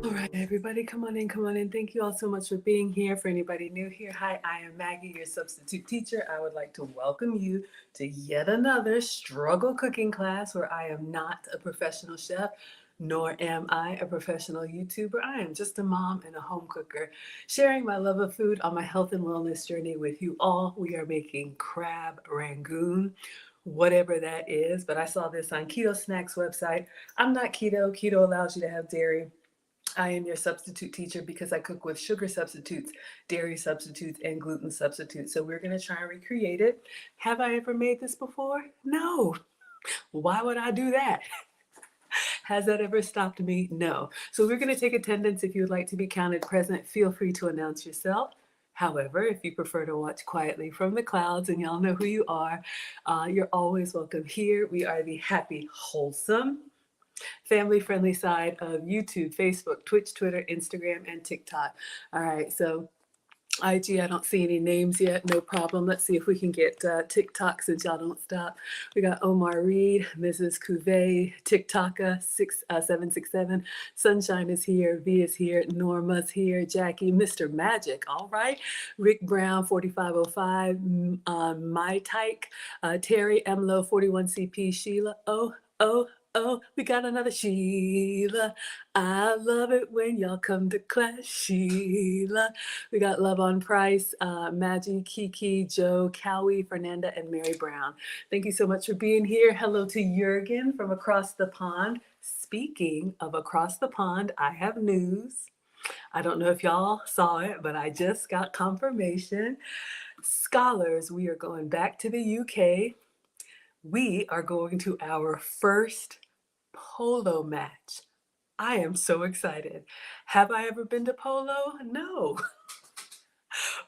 All right, everybody, come on in, come on in. Thank you all so much for being here. For anybody new here, hi, I am Maggie, your substitute teacher. I would like to welcome you to yet another struggle cooking class where I am not a professional chef, nor am I a professional YouTuber. I am just a mom and a home cooker, sharing my love of food on my health and wellness journey with you all. We are making crab Rangoon, whatever that is. But I saw this on Ketosnackz website. I'm not keto. Keto allows you to have dairy. I am your substitute teacher because I cook with sugar substitutes, dairy substitutes, and gluten substitutes. So we're going to try and recreate it. Have I ever made this before? No. Why would I do that? Has that ever stopped me? No. So we're going to take attendance. If you would like to be counted present, feel free to announce yourself. However, if you prefer to watch quietly from the clouds and y'all know who you are, you're always welcome here. We are the happy, wholesome, family-friendly side of YouTube, Facebook, Twitch, Twitter, Instagram, and TikTok. All right, so IG, I don't see any names yet. No problem. Let's see if we can get TikTok since y'all don't stop. We got Omar Reed, Mrs. Cuvée, TikToker 767. Sunshine is here. V is here. Norma's here. Jackie, Mr. Magic. All right. Rick Brown 4505. My Tyke. Terry Emlo 41CP. Sheila. Oh, we got another Sheila. I love it when y'all come to class, Sheila. We got Love on Price, Maggie, Kiki, Joe, Cowie, Fernanda, and Mary Brown. Thank you so much for being here. Hello to Jurgen from across the pond. Speaking of across the pond, I have news. I don't know if y'all saw it, but I just got confirmation. Scholars, we are going back to the UK. We are going to our first polo match. I am so excited. Have I ever been to polo? No.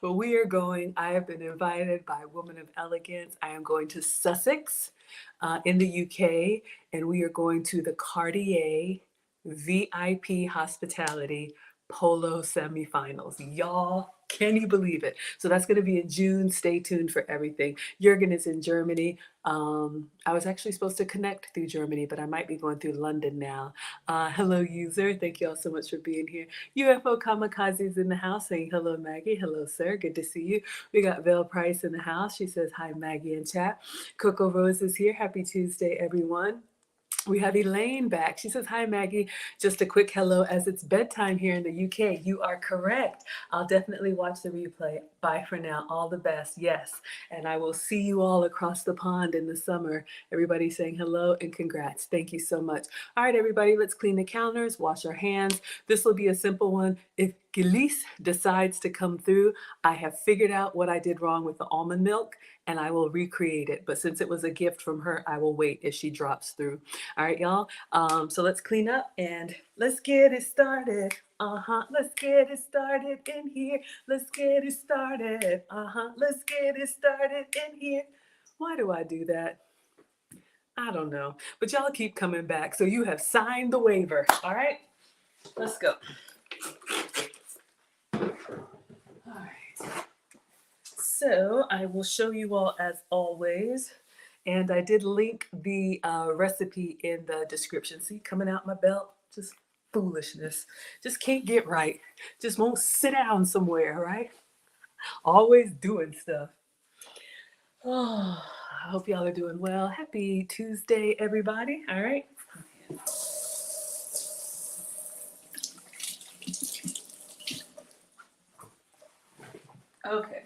But we are going, I have been invited by Woman of Elegance. I am going to Sussex in the UK, and we are going to the Cartier VIP Hospitality Polo semifinals. Y'all, can you believe it? So that's going to be in June. Stay tuned for everything. Jurgen is in Germany. I was actually supposed to connect through Germany, but I might be going through London now. Hello, user. Thank you all so much for being here. UFO Kamikaze is in the house saying hello, Maggie. Hello, sir. Good to see you. We got Val Price in the house. She says hi, Maggie, in chat. Coco Rose is here. Happy Tuesday, everyone. We have Elaine back. She says, hi, Maggie. Just a quick hello as it's bedtime here in the UK. You are correct. I'll definitely watch the replay. Bye for now. All the best. Yes. And I will see you all across the pond in the summer. Everybody saying hello and congrats. Thank you so much. All right, everybody, let's clean the counters, wash our hands. This will be a simple one. If Gilise decides to come through, I have figured out what I did wrong with the almond milk and I will recreate it. But since it was a gift from her, I will wait if she drops through. All right, y'all. So let's clean up and let's get it started. Let's get it started in here. Let's get it started. Let's get it started in here. Why do I do that? I don't know. But y'all keep coming back. So you have signed the waiver. All right, let's go. All right. So I will show you all as always. And I did link the recipe in the description. See, coming out my belt, just foolishness. Just can't get right. Just won't sit down somewhere, right? Always doing stuff. Oh, I hope y'all are doing well. Happy Tuesday, everybody. All right. Okay.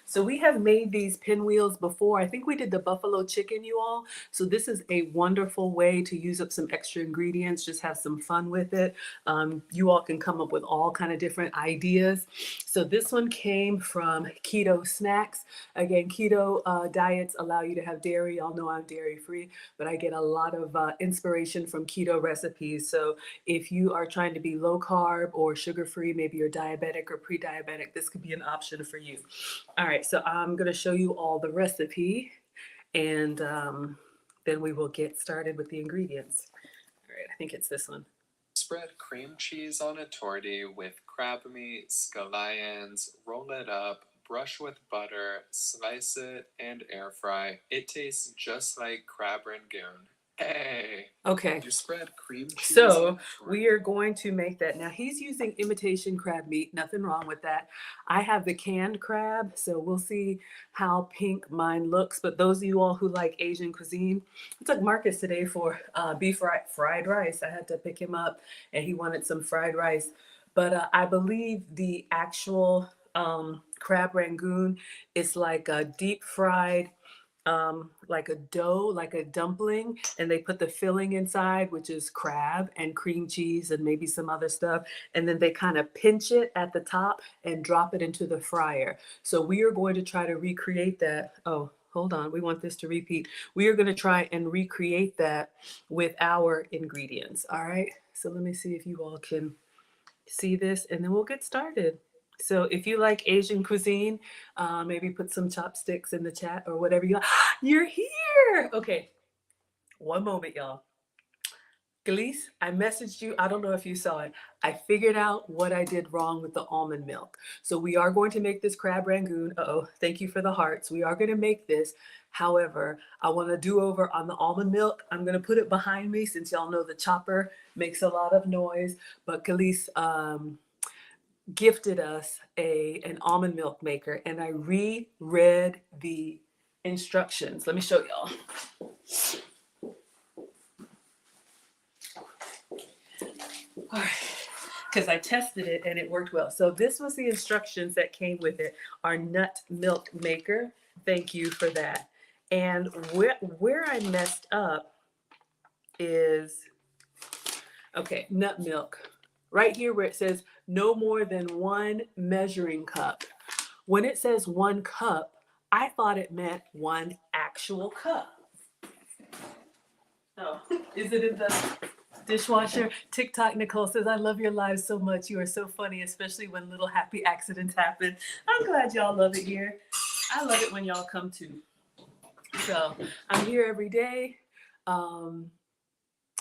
So we have made these pinwheels before. I think we did the buffalo chicken, you all. So this is a wonderful way to use up some extra ingredients, just have some fun with it. You all can come up with all kind of different ideas. So this one came from Ketosnackz. Again, keto diets allow you to have dairy. Y'all know I'm dairy free, but I get a lot of inspiration from keto recipes. So if you are trying to be low carb or sugar free, maybe you're diabetic or pre-diabetic, this could be an option for you. All right, so I'm going to show you all the recipe and then we will get started with the ingredients. All right, I think it's this one. Spread cream cheese on a torty with crab meat, scallions, roll it up, brush with butter, slice it, and air fry. It tastes just like crab rangoon. Hey, Okay. you spread cream cheese So on it? we are going to make that. Now he's using imitation crab meat. Nothing wrong with that. I have the canned crab, so we'll see how pink mine looks. But those of you all who like Asian cuisine, I took Marcus today for beef fried rice. I had to pick him up, and he wanted some fried rice. But I believe the actual crab rangoon is like a deep fried like a dough, like a dumpling, and they put the filling inside, which is crab and cream cheese and maybe some other stuff. And then they kind of pinch it at the top and drop it into the fryer. So we are going to try to recreate that. Oh, hold on. We want this to repeat. We are going to try and recreate that with our ingredients. All right. So let me see if you all can see this and then we'll get started. So if you like Asian cuisine, maybe put some chopsticks in the chat or whatever you. You're here. Okay, one moment, y'all. Gleese, I messaged you. I don't know if you saw it. I figured out what I did wrong with the almond milk. So we are going to make this crab rangoon. Uh-oh, thank you for the hearts. We are going to make this. However, I want to do over on the almond milk. I'm going to put it behind me since y'all know the chopper makes a lot of noise. But Gleese gifted us an almond milk maker, and I reread the instructions. Let me show y'all. All right, because I tested it and it worked well. So this was the instructions that came with it. Our nut milk maker. Thank you for that. And where I messed up is, okay, nut milk. Right here where it says no more than 1 measuring cup. When it says 1 cup, I thought it meant 1 actual cup. Oh, is it in the dishwasher? TikTok Nicole says, I love your lives so much. You are so funny, especially when little happy accidents happen. I'm glad y'all love it here. I love it when y'all come too. So I'm here every day.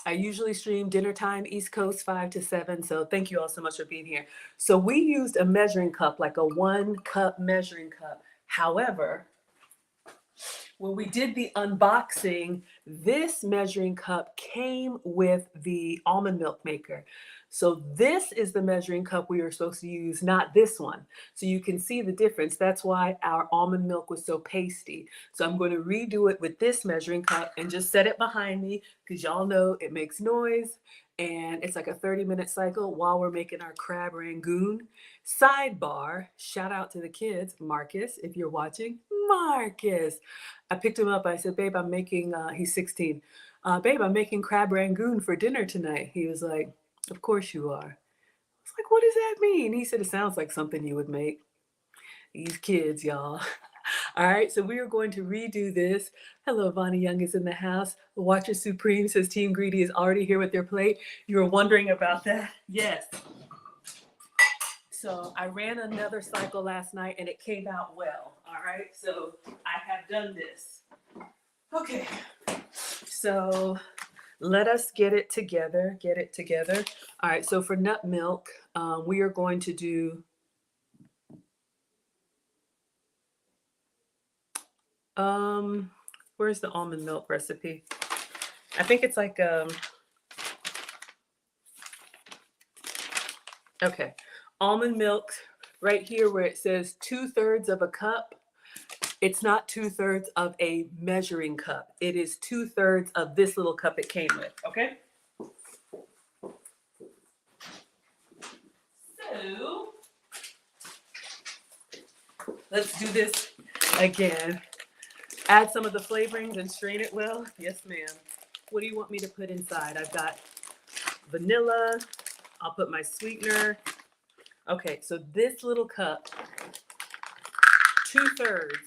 I usually stream dinner time, East Coast, 5 to 7. So thank you all so much for being here. So we used a measuring cup, like a 1 cup measuring cup. However, when we did the unboxing, this measuring cup came with the almond milk maker. So this is the measuring cup we were supposed to use, not this one. So you can see the difference. That's why our almond milk was so pasty. So I'm going to redo it with this measuring cup and just set it behind me because y'all know it makes noise. And it's like a 30-minute cycle while we're making our crab rangoon. Sidebar, shout out to the kids. Marcus, if you're watching, Marcus. I picked him up. I said, babe, I'm making, he's 16. Babe, I'm making crab rangoon for dinner tonight. He was like, of course you are. I was like, what does that mean? He said, it sounds like something you would make. These kids, y'all. All right, so we are going to redo this. Hello, Vonnie Young is in the house. Watcher Supreme says Team Greedy is already here with their plate. You were wondering about that? Yes. So I ran another cycle last night and it came out well. All right, so I have done this. Okay, so let us get it together. All right, so for nut milk, we are going to do where's the almond milk recipe? I think it's like okay, almond milk right here where it says 2/3 of a cup. It's not 2/3 of a measuring cup. It is 2/3 of this little cup it came with. Okay. So let's do this again. Add some of the flavorings and strain it well. Yes, ma'am. What do you want me to put inside? I've got vanilla. I'll put my sweetener. Okay, so this little cup, 2/3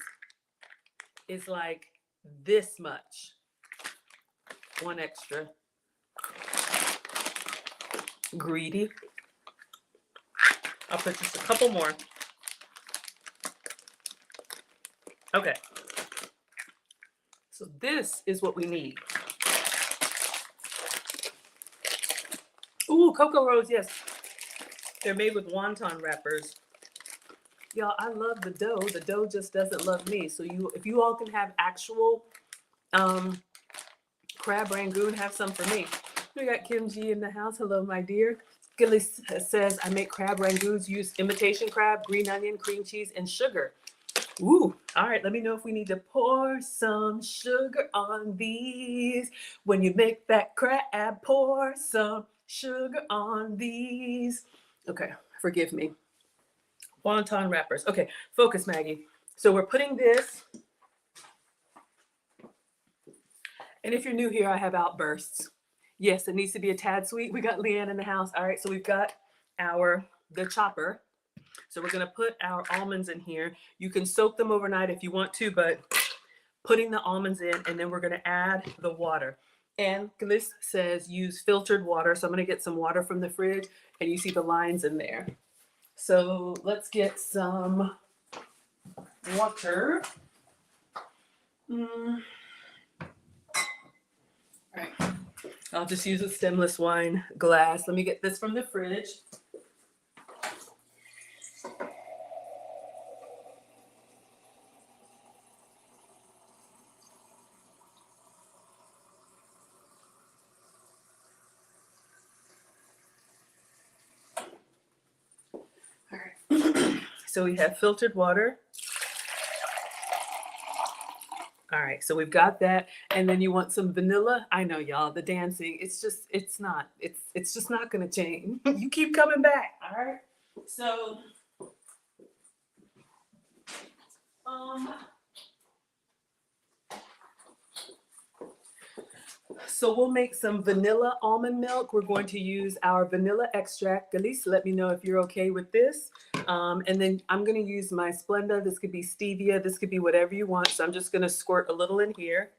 is like this much. 1 extra. Greedy. I'll put just a couple more. Okay. So this is what we need. Ooh, cocoa rolls, yes. They're made with wonton wrappers. Y'all, I love the dough. The dough just doesn't love me. So if you all can have actual crab Rangoon, have some for me. We got Kim G in the house. Hello, my dear. Gilly says, I make crab Rangoons, use imitation crab, green onion, cream cheese, and sugar. Ooh, all right. Let me know if we need to pour some sugar on these. When you make that crab, pour some sugar on these. Okay, forgive me. Wonton wrappers. Okay, focus, Maggie. So we're putting this, and if you're new here, I have outbursts. Yes, it needs to be a tad sweet. We got Leanne in the house. All right, so we've got the chopper. So we're gonna put our almonds in here. You can soak them overnight if you want to, but putting the almonds in, and then we're gonna add the water. And Gliss says use filtered water. So I'm gonna get some water from the fridge, and you see the lines in there. So let's get some water. All right, I'll just use a stemless wine glass. Let me get this from the fridge. All right, so we have filtered water. All right, so we've got that, and then you want some vanilla. I know, y'all, the dancing. It's just not gonna change. You keep coming back. All right. So, so we'll make some vanilla almond milk. We're going to use our vanilla extract. Elise, let me know if you're okay with this. And then I'm going to use my Splenda. This could be stevia. This could be whatever you want. So I'm just going to squirt a little in here.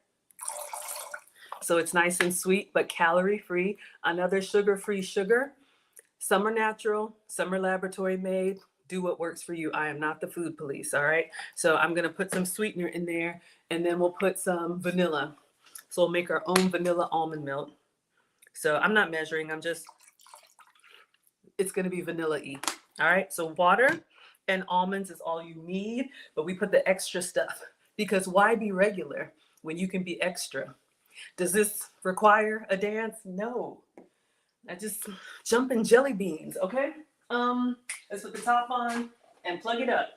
So it's nice and sweet, but calorie-free. Another sugar-free sugar. Some are natural, some are laboratory made. Do what works for you. I am not the food police, all right? So I'm going to put some sweetener in there, and then we'll put some vanilla. So we'll make our own vanilla almond milk. So I'm not measuring. It's going to be vanilla-y. All right. So water and almonds is all you need, but we put the extra stuff because why be regular when you can be extra? Does this require a dance? No. I just jumping jelly beans. Okay. Let's put the top on and plug it up.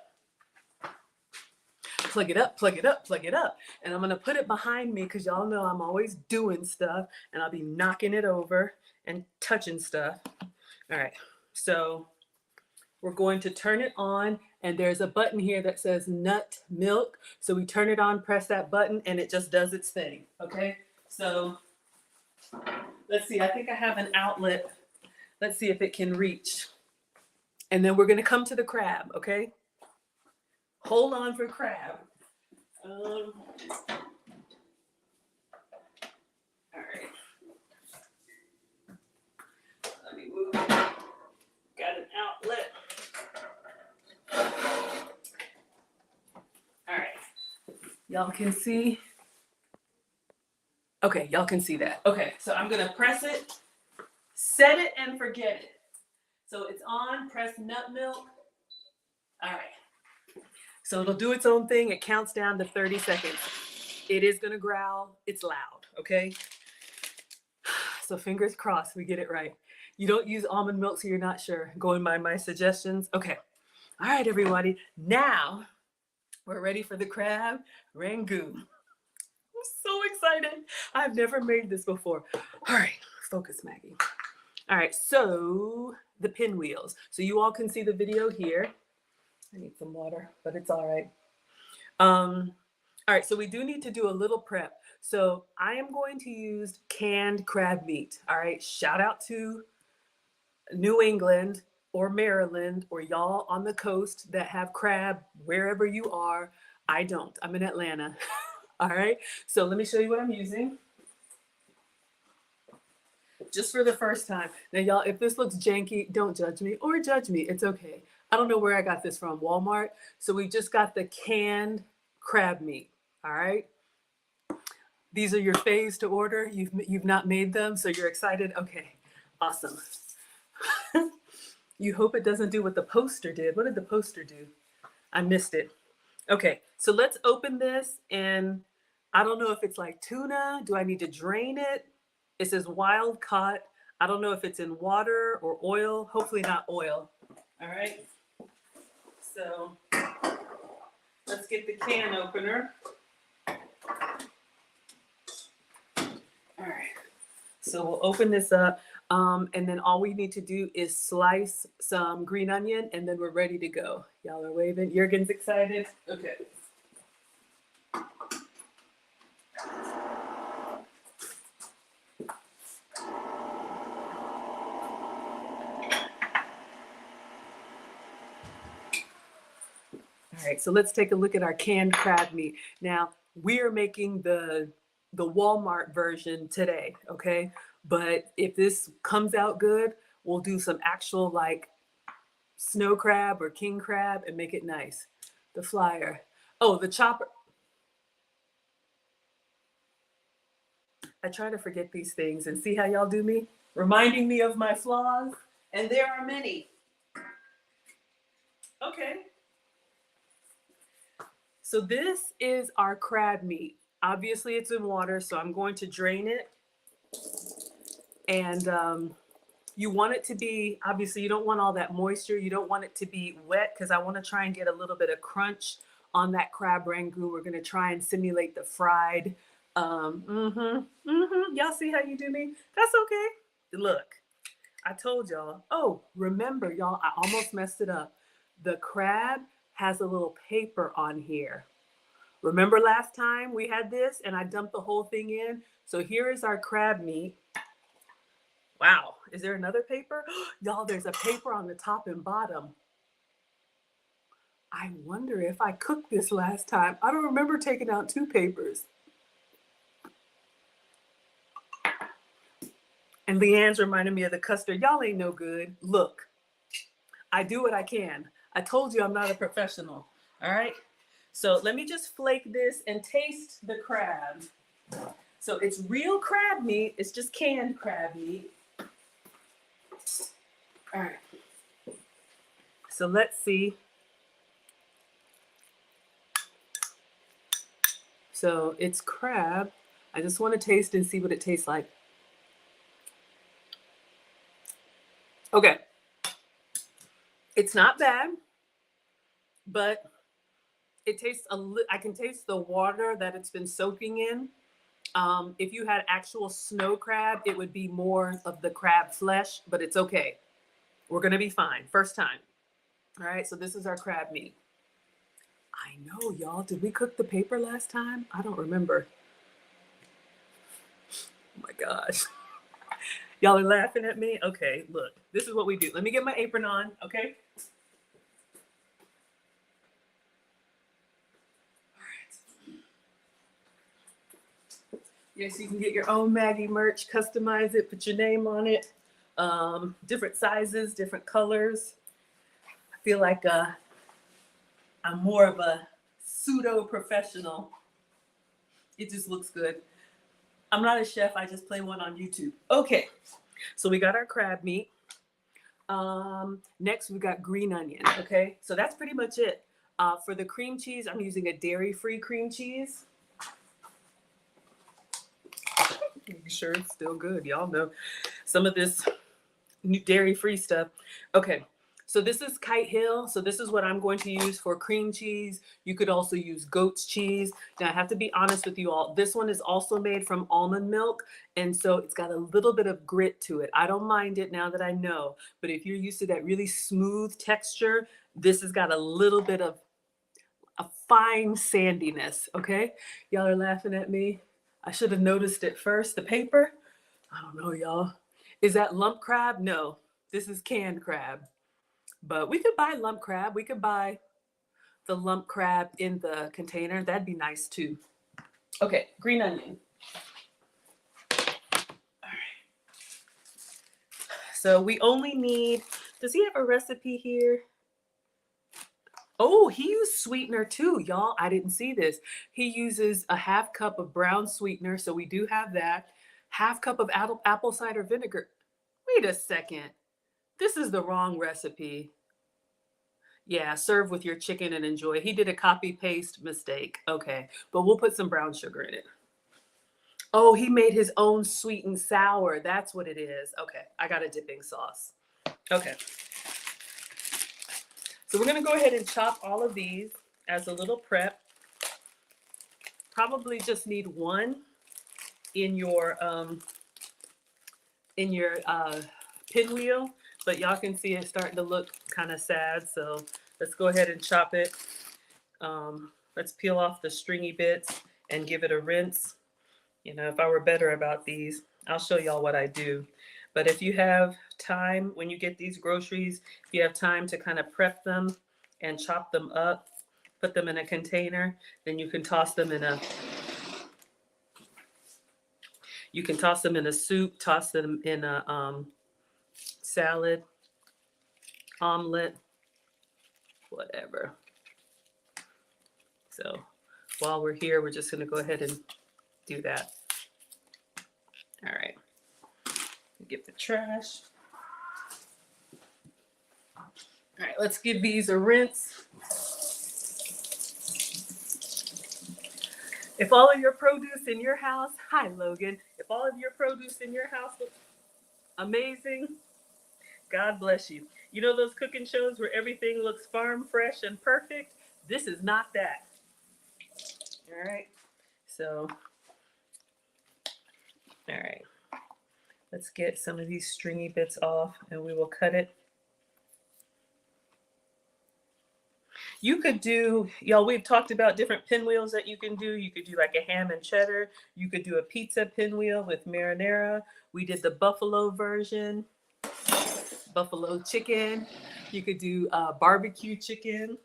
Plug it up, plug it up, plug it up. And I'm going to put it behind me because y'all know I'm always doing stuff and I'll be knocking it over and touching stuff. All right. So we're going to turn it on, and there's a button here that says nut milk. So we turn it on, press that button, and it just does its thing. Okay. So let's see. I think I have an outlet. Let's see if it can reach. And then we're going to come to the crab. Okay. Hold on for crab. All right. Let me move. Got an outlet. All right. Y'all can see. Okay, y'all can see that. Okay, so I'm going to press it, set it, and forget it. So it's on, press nut milk. All right. So it'll do its own thing. It counts down to 30 seconds. It is going to growl. It's loud, okay? So fingers crossed we get it right. You don't use almond milk, so you're not sure. Going by my suggestions. Okay. All right, everybody. Now we're ready for the crab Rangoon. I'm so excited. I've never made this before. All right, focus, Maggie. All right, so the pinwheels. So you all can see the video here. I need some water, but it's all right. All right, so we do need to do a little prep. So I am going to use canned crab meat. All right, shout out to New England or Maryland or y'all on the coast that have crab wherever you are. I don't. I'm in Atlanta. All right, so let me show you what I'm using. Just for the first time. Now, y'all, if this looks janky, don't judge me or judge me. It's okay. I don't know where I got this from, Walmart. So we just got the canned crab meat. All right. These are your faves to order. You've not made them, so you're excited. Okay, awesome. You hope it doesn't do what the poster did. What did the poster do? I missed it. Okay, so let's open this and I don't know if it's like tuna. Do I need to drain it? It says wild caught. I don't know if it's in water or oil. Hopefully not oil. All right. So let's get the can opener. All right. So we'll open this up. And then all we need to do is slice some green onion and then we're ready to go. Y'all are waving. Jurgen's excited. Okay. All right, so let's take a look at our canned crab meat. Now, we're making the Walmart version today, okay? But if this comes out good, we'll do some actual like snow crab or king crab and make it nice. The flyer. Oh, the chopper. I try to forget these things and see how y'all do me, reminding me of my flaws, and there are many. Okay. So this is our crab meat. Obviously it's in water, so I'm going to drain it. And you want it to be, obviously you don't want all that moisture. You don't want it to be wet because I want to try and get a little bit of crunch on that crab rangoon. We're going to try and simulate the fried. Y'all see how you do me? That's okay. Look, I told y'all. Oh, remember y'all, I almost messed it up. The crab has a little paper on here. Remember last time we had this and I dumped the whole thing in? So here is our crab meat. Wow, is there another paper? Y'all, there's a paper on the top and bottom. I wonder if I cooked this last time. I don't remember taking out two papers. And Leanne's reminded me of the custard. Y'all ain't no good. Look, I do what I can. I told you I'm not a professional. All right. So let me just flake this and taste the crab. So it's real crab meat. It's just canned crab meat. All right. So let's see. So it's crab. I just want to taste and see what it tastes like. Okay. It's not bad, but it tastes I can taste the water that it's been soaking in. If you had actual snow crab, it would be more of the crab flesh, but it's okay. We're going to be fine. First time. All right. So this is our crab meat. I know, y'all. Did we cook the paper last time? I don't remember. Oh my gosh. Y'all are laughing at me? Okay, look. This is what we do. Let me get my apron on, okay? Yes, you can get your own Maggie merch, customize it, put your name on it. Different sizes, different colors. I feel like I'm more of a pseudo professional. It just looks good. I'm not a chef, I just play one on YouTube. Okay, so we got our crab meat. Next we got green onion, okay? So that's pretty much it. For the cream cheese, I'm using a dairy-free cream cheese. Be sure it's still good. Y'all know some of this dairy-free stuff. Okay, so this is Kite Hill. So this is what I'm going to use for cream cheese. You could also use goat's cheese. Now I have to be honest with you all. This one is also made from almond milk. And so it's got a little bit of grit to it. I don't mind it now that I know. But if you're used to that really smooth texture, this has got a little bit of a fine sandiness, okay? Y'all are laughing at me. I should have noticed it first. The paper, I don't know, y'all. Is that lump crab? No, this is canned crab. But we could buy lump crab. We could buy the lump crab in the container. That'd be nice too. Okay, green onion. All right. So we only need, does he have a recipe here? Oh, he used sweetener too, y'all. I didn't see this. He uses a half cup of brown sweetener, so we do have that. Half cup of apple cider vinegar. Wait a second. This is the wrong recipe. Yeah, serve with your chicken and enjoy. He did a copy paste mistake. Okay, but we'll put some brown sugar in it. Oh, he made his own sweet and sour. That's what it is. Okay, I got a dipping sauce. Okay, so we're gonna go ahead and chop all of these as a little prep. Probably just need one in your pinwheel, but y'all can see it starting to look kind of sad. So let's go ahead and chop it. Let's peel off the stringy bits and give it a rinse. You know, if I were better about these, I'll show y'all what I do. But if you have time, when you get these groceries, if you have time to kind of prep them and chop them up, put them in a container, then you can toss them in a soup, toss them in a salad, omelet, whatever. So while we're here, we're just going to go ahead and do that. All right. Get the trash. All right, let's give these a rinse. If all of your produce in your house, hi Logan, if all of your produce in your house looks amazing, God bless you. You know those cooking shows where everything looks farm fresh and perfect? This is not that. All right, so, all right, let's get some of these stringy bits off and we will cut it. You could do, y'all, we've talked about different pinwheels that you can do. You could do like a ham and cheddar. You could do a pizza pinwheel with marinara. We did the buffalo version, buffalo chicken. You could do barbecue chicken,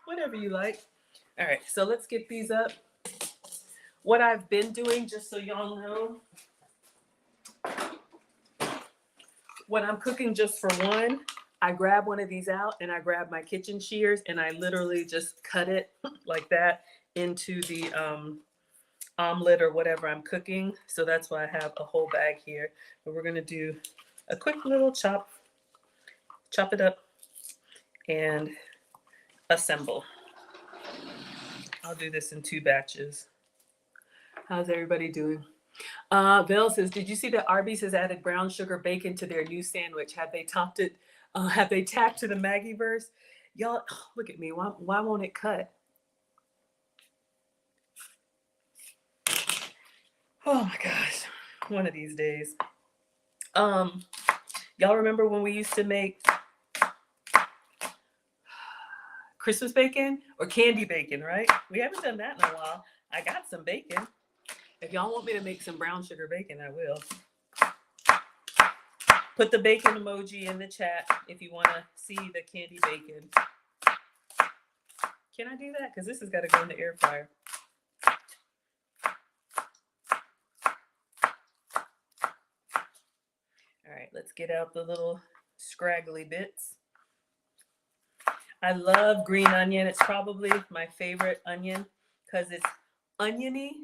whatever you like. All right, so let's get these up. What I've been doing, just so y'all know, when I'm cooking just for one, I grab one of these out and I grab my kitchen shears and I literally just cut it like that into the omelet or whatever I'm cooking. So that's why I have a whole bag here. But we're gonna do a quick little chop it up and assemble. I'll do this in 2 batches. How's everybody doing? Bill says, did you see that Arby's has added brown sugar bacon to their new sandwich? Have they topped it? Have they tapped to the Maggieverse? Y'all, look at me. Why won't it cut? Oh my gosh. One of these days. Y'all remember when we used to make Christmas bacon or candy bacon, right? We haven't done that in a while. I got some bacon. If y'all want me to make some brown sugar bacon, I will. Put the bacon emoji in the chat if you want to see the candy bacon. Can I do that? Because this has got to go in the air fryer. All right, let's get out the little scraggly bits. I love green onion. It's probably my favorite onion because it's oniony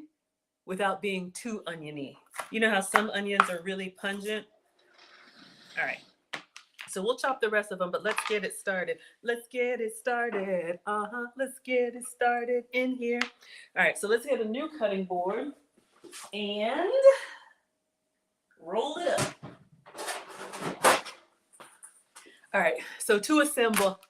without being too oniony. You know how some onions are really pungent? All right. So we'll chop the rest of them, but let's get it started. Let's get it started. Let's get it started in here. All right, so let's get a new cutting board and roll it up. All right, so to assemble.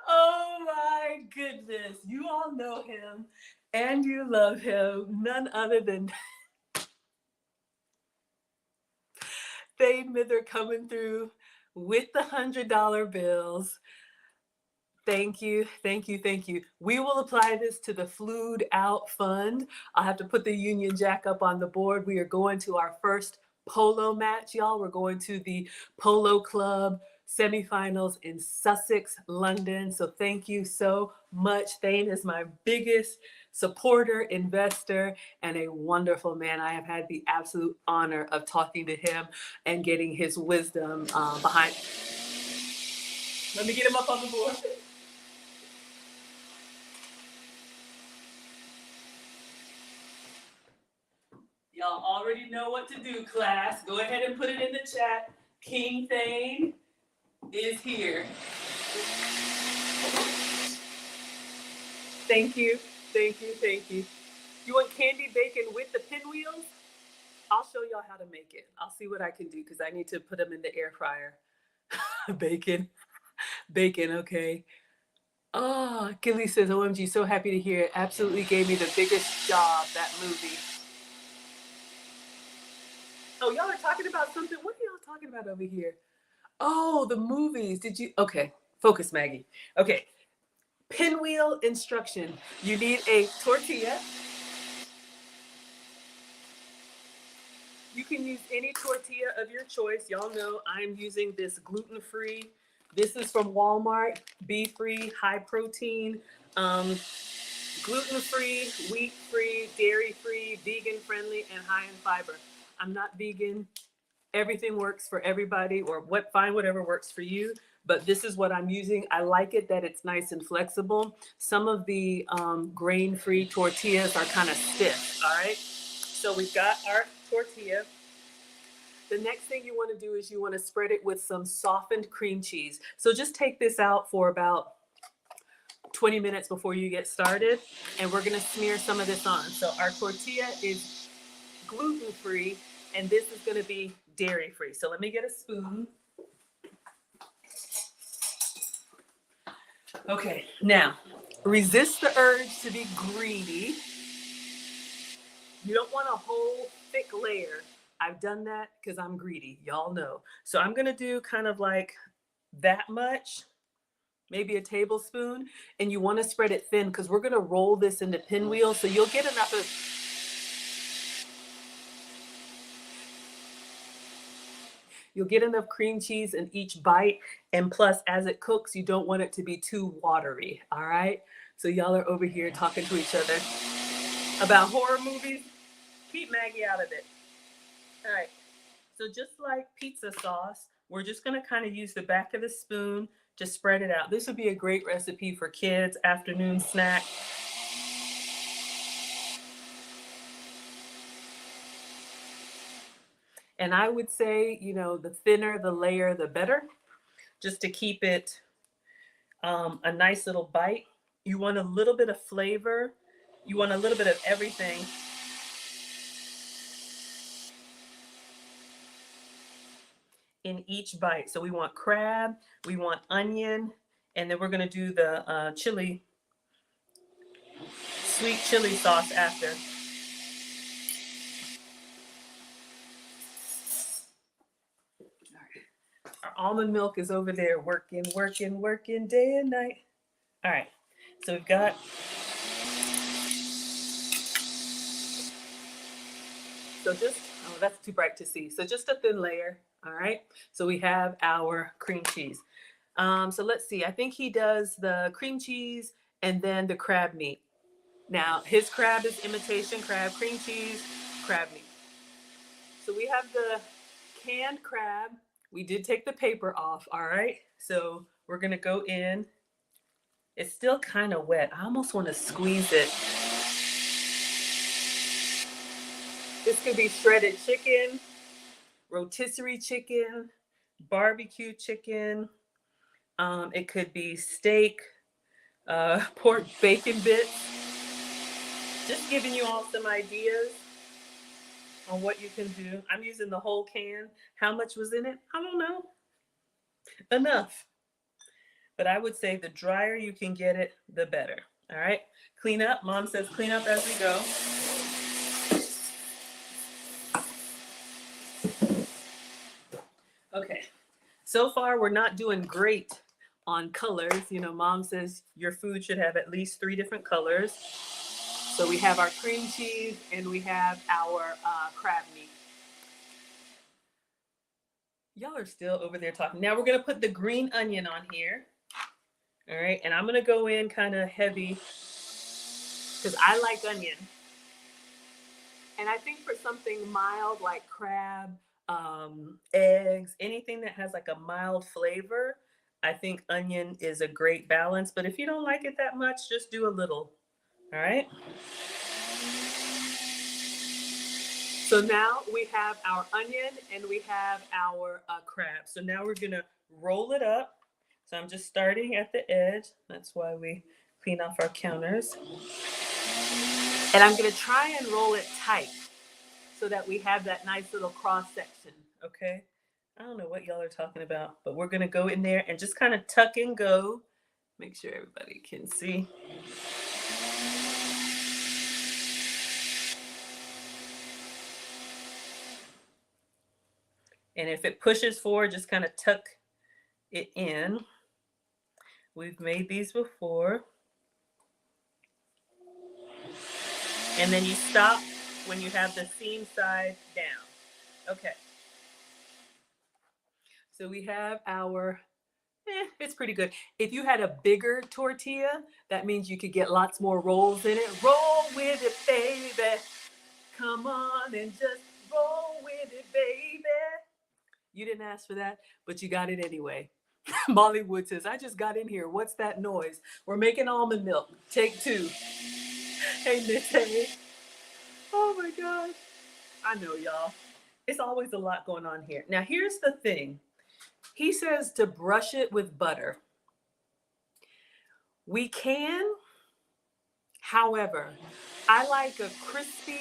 Oh my goodness. You all know him and you love him. None other than Thane Mither coming through with the $100 bills. Thank you, thank you, thank you. We will apply this to the Flued Out Fund. I'll have to put the Union Jack up on the board. We are going to our first polo match, y'all. We're going to the Polo Club semifinals in Sussex, London. So thank you so much. Thane is my biggest supporter, investor, and a wonderful man. I have had the absolute honor of talking to him and getting his wisdom behind. Let me get him up on the board. Y'all already know what to do, class. Go ahead and put it in the chat. King Thane is here. Thank you, thank you, thank you. You want candy bacon with the pinwheels? I'll show y'all how to make it. I'll see what I can do because I need to put them in the air fryer. Bacon, bacon, okay. Oh, Gilly says, OMG, so happy to hear it. Absolutely gave me the biggest job, that movie. Oh, y'all are talking about something? What are y'all talking about over here? Oh, the movies. Did you? Okay, focus, Maggie. Okay, pinwheel instruction. You need a tortilla. You can use any tortilla of your choice. Y'all know I'm using this gluten-free. This is from Walmart, beef-free, high protein, um, gluten-free, wheat-free, dairy-free, vegan-friendly, and high in fiber. I'm not vegan. Everything works for everybody, or find whatever works for you. But this is what I'm using. I like it that it's nice and flexible. Some of the grain-free tortillas are kind of stiff, all right? So we've got our tortilla. The next thing you want to do is you want to spread it with some softened cream cheese. So just take this out for about 20 minutes before you get started, and we're going to smear some of this on. So our tortilla is gluten-free, and this is going to be dairy-free. So let me get a spoon. Okay, now resist the urge to be greedy. You don't want a whole thick layer. I've done that because I'm greedy. Y'all know. So I'm going to do kind of like that much, maybe a tablespoon, and you want to spread it thin because we're going to roll this into pinwheels. So you'll get enough of cream cheese in each bite. And plus, as it cooks, you don't want it to be too watery. All right. So y'all are over here talking to each other about horror movies. Keep Maggie out of it. All right. So just like pizza sauce, we're just going to kind of use the back of the spoon to spread it out. This would be a great recipe for kids' afternoon snack. And I would say, the thinner the layer, the better, just to keep it a nice little bite. You want a little bit of flavor. You want a little bit of everything. In each bite. So we want crab, we want onion, and then we're going to do the sweet chili sauce after. Our almond milk is over there working day and night. All right, so we've got that's too bright to see. So just a thin layer. All right, so we have our cream cheese. So let's see. I think he does the cream cheese and then the crab meat. Now his crab is imitation crab, cream cheese, crab meat. So we have the canned crab. We did take the paper off, all right? So we're gonna go in. It's still kind of wet. I almost want to squeeze it. This could be shredded chicken, rotisserie chicken, barbecue chicken. It could be steak, pork bacon bits. Just giving you all some ideas on what you can do. I'm using the whole can. How much was in it? I don't know. Enough. But I would say the drier you can get it, the better. All right. Clean up. Mom says clean up as we go. Okay. So far, we're not doing great on colors. Mom says your food should have at least 3 different colors. So we have our cream cheese and we have our crab meat. Y'all are still over there talking. Now we're going to put the green onion on here. All right. And I'm going to go in kind of heavy because I like onion. And I think for something mild like crab, eggs, anything that has like a mild flavor, I think onion is a great balance. But if you don't like it that much, just do a little. All right. So now we have our onion and we have our crab. So now we're going to roll it up. So I'm just starting at the edge. That's why we clean off our counters. And I'm gonna try and roll it tight so that we have that nice little cross section, okay? I don't know what y'all are talking about, but we're gonna go in there and just kind of tuck and go. Make sure everybody can see. And if it pushes forward, just kind of tuck it in. We've made these before. And then you stop when you have the seam side down. Okay. So we have our, it's pretty good. If you had a bigger tortilla, that means you could get lots more rolls in it. Roll with it, baby. Come on and just roll with it, baby. You didn't ask for that, but you got it anyway. Molly Wood says, I just got in here. What's that noise? We're making almond milk. Take two. Hey, Miss Hay. Oh my gosh. I know, y'all. It's always a lot going on here. Now, here's the thing. He says to brush it with butter. We can, however, I like a crispy,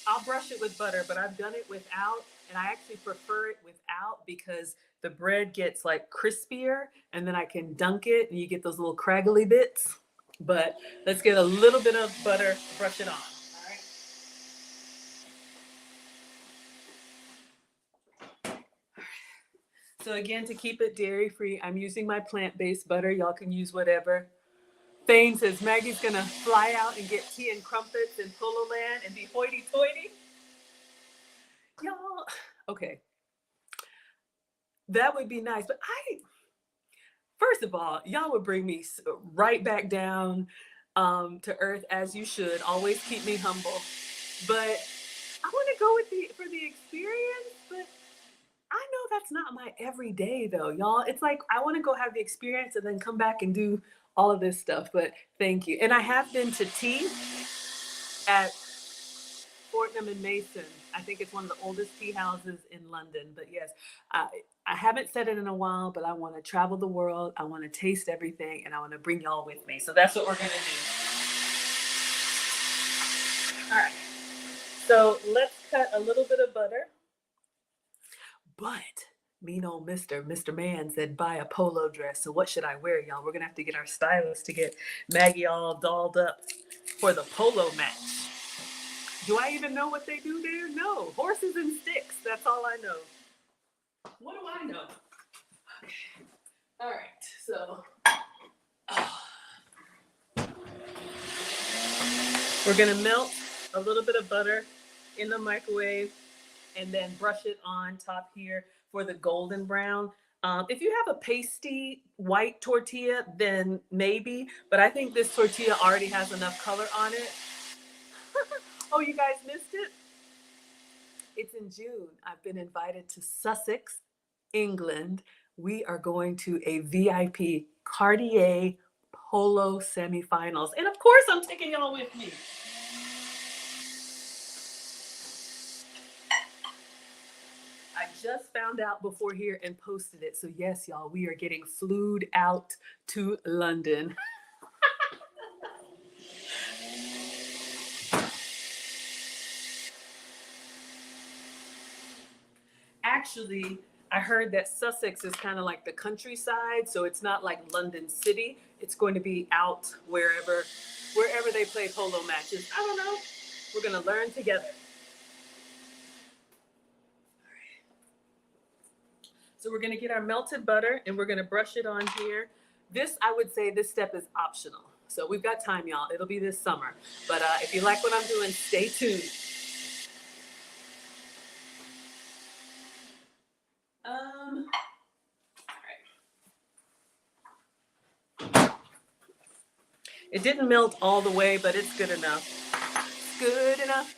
I'll brush it with butter, but I've done it without, and I actually prefer it without because the bread gets like crispier, and then I can dunk it, and you get those little craggly bits. But let's get a little bit of butter, brush it on. All right. So again, to keep it dairy-free, I'm using my plant-based butter. Y'all can use whatever. Thane says Maggie's gonna fly out and get tea and crumpets in Polo Land and be hoity-toity. Y'all, okay. That would be nice, but first of all, y'all would bring me right back down to earth as you should. Always keep me humble. But I want to go for the experience, but I know that's not my everyday though, y'all. It's like I want to go have the experience and then come back and do all of this stuff. But thank you. And I have been to tea at Fortnum and Mason. I think it's one of the oldest tea houses in London. But yes, I haven't said it in a while, but I want to travel the world. I want to taste everything, and I want to bring y'all with me. So that's what we're gonna do. All right. So let's cut a little bit of butter. But mean old Mr. Man said buy a polo dress. So what should I wear, y'all? We're gonna have to get our stylist to get Maggie all dolled up for the polo match. Do I even know what they do there? No. Horses and sticks. That's all I know. What do I know? Okay. All right. So we're gonna melt a little bit of butter in the microwave and then brush it on top here for the golden brown. If you have a pasty white tortilla, then maybe, but I think this tortilla already has enough color on it. Oh, you guys missed it? It's in June. I've been invited to Sussex, England. We are going to a VIP Cartier polo semifinals. And of course, I'm taking y'all with me. I just found out before here and posted it. So yes, y'all, we are getting flued out to London. Actually, I heard that Sussex is kind of like the countryside, so it's not like London City. It's going to be out wherever they play polo matches. I don't know. We're going to learn together. So we're going to get our melted butter and we're going to brush it on here. This, I would say this step is optional. So we've got time, y'all. It'll be this summer. But if you like what I'm doing, stay tuned. All right. It didn't melt all the way, but it's good enough. Good enough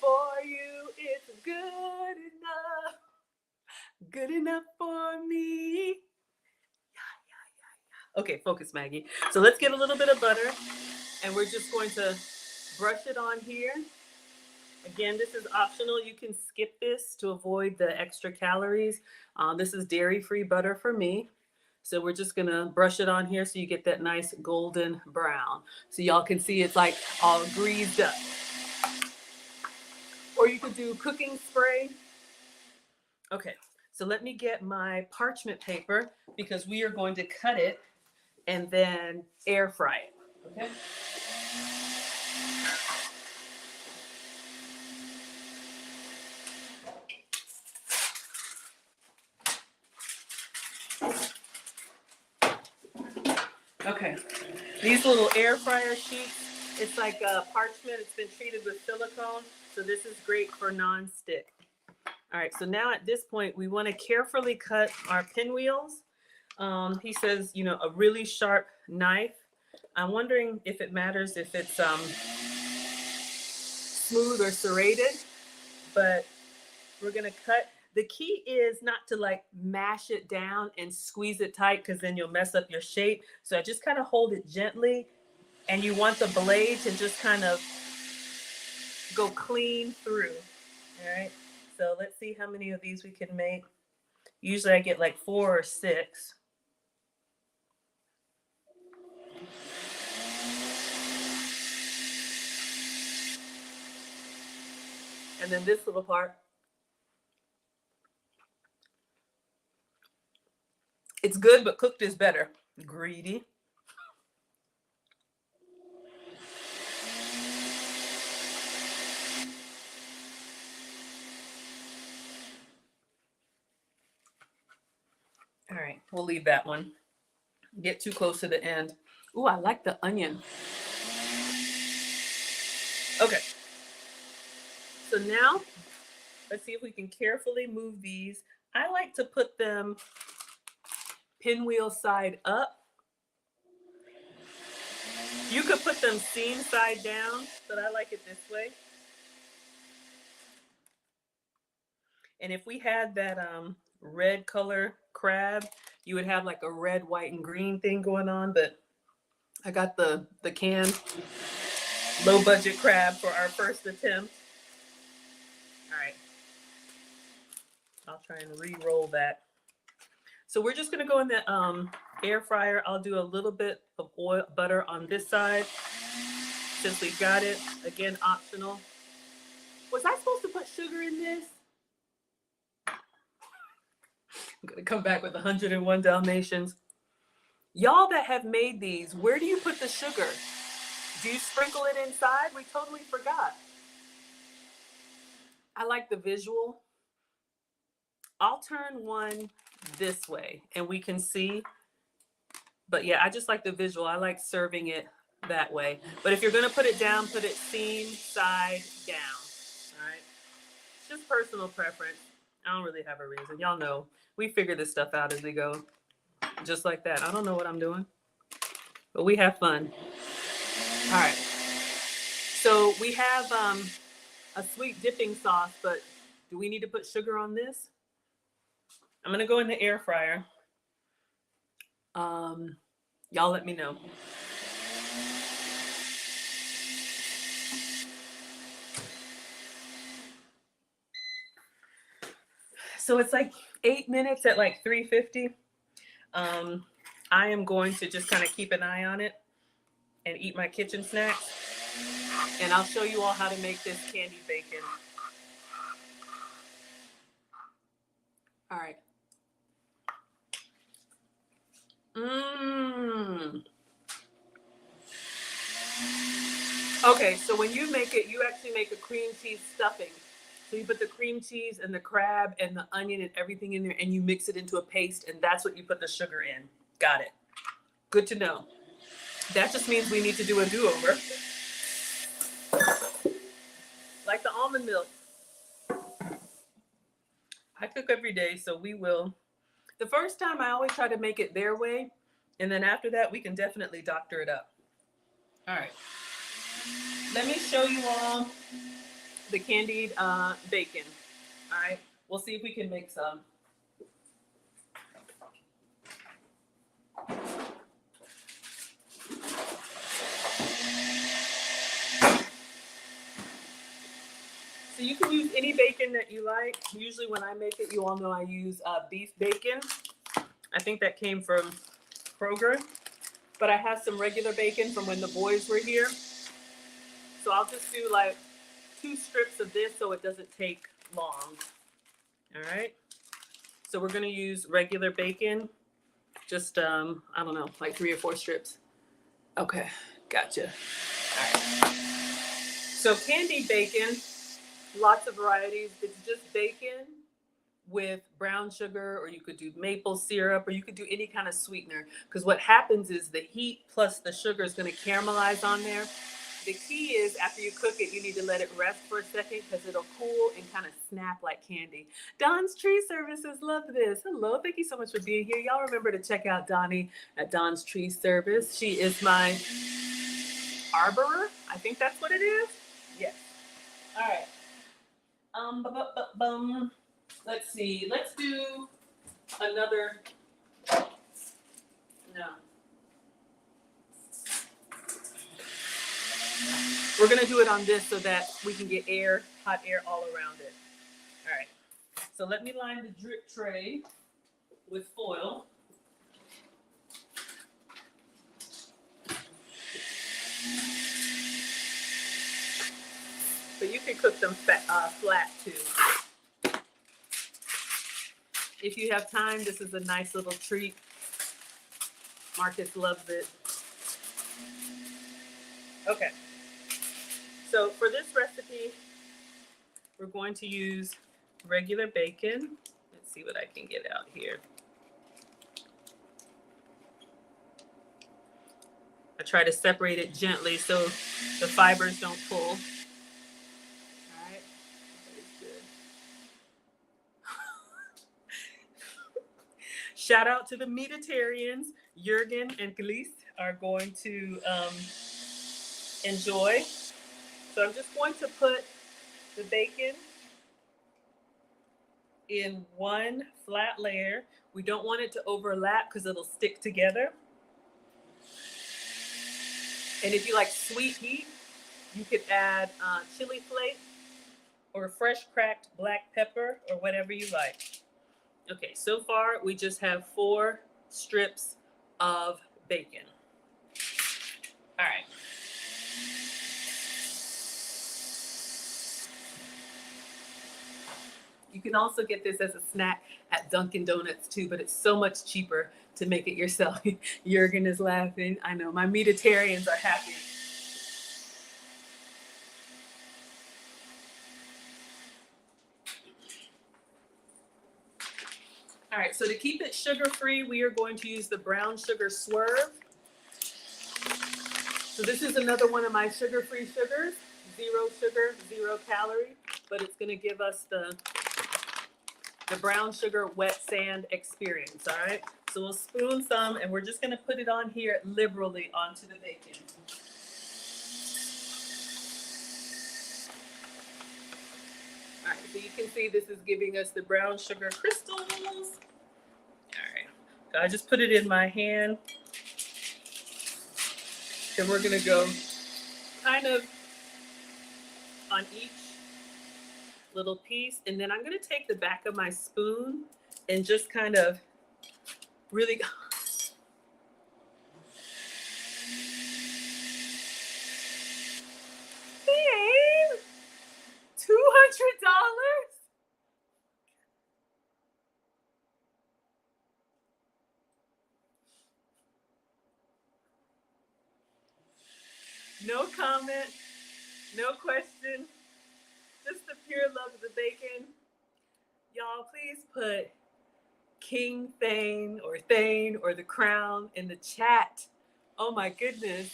for you. It's good enough. Good enough for me. Okay, focus, Maggie. So let's get a little bit of butter, and we're just going to brush it on here. Again, this is optional. You can skip this to avoid the extra calories. This is dairy-free butter for me. So we're just gonna brush it on here so you get that nice golden brown. So y'all can see it's like all greased up. Or you could do cooking spray. Okay, so let me get my parchment paper because we are going to cut it and then air fry it. Okay. Okay, these little air fryer sheets, it's like parchment. It's been treated with silicone, so this is great for non-stick. All right, so now at this point, we want to carefully cut our pinwheels. He says, you know, a really sharp knife. I'm wondering if it matters if it's smooth or serrated, but we're gonna cut. The key is not to like mash it down and squeeze it tight because then you'll mess up your shape. So I just kind of hold it gently, and you want the blade to just kind of go clean through. All right. So let's see how many of these we can make. Usually I get like 4 or 6. And then this little part. It's good, but cooked is better. Greedy. All right, we'll leave that one. Get too close to the end. Ooh, I like the onion. Okay. So now, let's see if we can carefully move these. I like to put them pinwheel side up. You could put them seam side down, but I like it this way. And if we had that red color crab, you would have like a red, white, and green thing going on, but I got the canned low budget crab for our first attempt. All right. I'll try and re-roll that. So we're just gonna go in the air fryer. I'll do a little bit of butter on this side since we've got it. Again, optional. Was I supposed to put sugar in this? I'm gonna come back with 101 Dalmatians. Y'all that have made these, where do you put the sugar? Do you sprinkle it inside? We totally forgot. I like the visual. I'll turn one this way and we can see. But yeah, I just like the visual. I like serving it that way. But if you're gonna put it down, put it seam side down. All right. It's just personal preference. I don't really have a reason. Y'all know we figure this stuff out as we go. Just like that. I don't know what I'm doing, but we have fun. All right. So we have a sweet dipping sauce, but do we need to put sugar on this? I'm gonna go in the air fryer. Y'all let me know. So it's like 8 minutes at like 350. I am going to just kind of keep an eye on it and eat my kitchen snacks. And I'll show you all how to make this candied bacon. All right. Okay, so when you make it, you actually make a cream cheese stuffing. So you put the cream cheese and the crab and the onion and everything in there and you mix it into a paste and that's what you put the sugar in. Got it. Good to know. That just means we need to do a do-over. Like the almond milk. I cook every day, so we will. The first time I always try to make it their way, and then after that, we can definitely doctor it up. All right. Let me show you all the candied bacon. All right. We'll see if we can make some. So you can use any bacon that you like. Usually when I make it, you all know I use beef bacon. I think that came from Kroger. But I have some regular bacon from when the boys were here. So I'll just do like 2 strips of this so it doesn't take long. All right. So we're gonna use regular bacon. Just I don't know, like 3 or 4 strips. Okay, gotcha. All right. So candied bacon, lots of varieties. It's just bacon with brown sugar, or you could do maple syrup, or you could do any kind of sweetener. Because what happens is the heat plus the sugar is going to caramelize on there. The key is after you cook it, you need to let it rest for a second because it'll cool and kind of snap like candy. Don's Tree Services, love this. Hello, thank you so much for being here. Y'all remember to check out Donnie at Don's Tree Service. She is my arborer. I think that's what it is. Yes. All right. Let's see. Let's do another. No. We're gonna do it on this so that we can get air, hot air all around it. All right. So let me line the drip tray with foil. But you can cook them flat too. If you have time, this is a nice little treat. Marcus loves it. Okay. So for this recipe, we're going to use regular bacon. Let's see what I can get out here. I try to separate it gently so the fibers don't pull. All right. That is good. Shout out to the meatitarians. Jurgen and Gleese are going to enjoy. So I'm just going to put the bacon in one flat layer. We don't want it to overlap because it'll stick together. And if you like sweet heat, you could add chili flake or fresh cracked black pepper or whatever you like. Okay, so far we just have 4 strips of bacon. All right. You can also get this as a snack at Dunkin' Donuts too, but it's so much cheaper to make it yourself. Jurgen is laughing. I know, my meatitarians are happy. All right, so to keep it sugar-free, we are going to use the brown sugar swerve. So this is another one of my sugar-free sugars, 0 sugar, 0 calorie, but it's gonna give us the brown sugar wet sand experience, all right? So we'll spoon some, and we're just gonna put it on here liberally onto the bacon. All right, so you can see this is giving us the brown sugar crystals. All right, so I just put it in my hand. Then we're gonna go kind of on each little piece, and then I'm gonna take the back of my spoon and just kind of really Babe, $200? No comment, no question, just the pure love of the bacon. Y'all, please put King Thane or the Crown in the chat. Oh my goodness.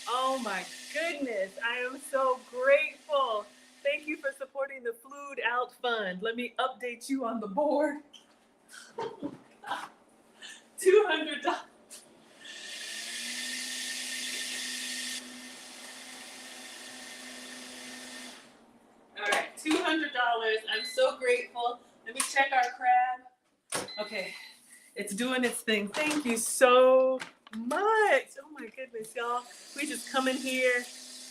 Oh my goodness. I am so grateful. Thank you for supporting the Flued Out Fund. Let me update you on the board. $200. All right, $200. I'm so grateful. Let me check our crab. Okay, it's doing its thing. Thank you so much. Oh my goodness, y'all. We just come in here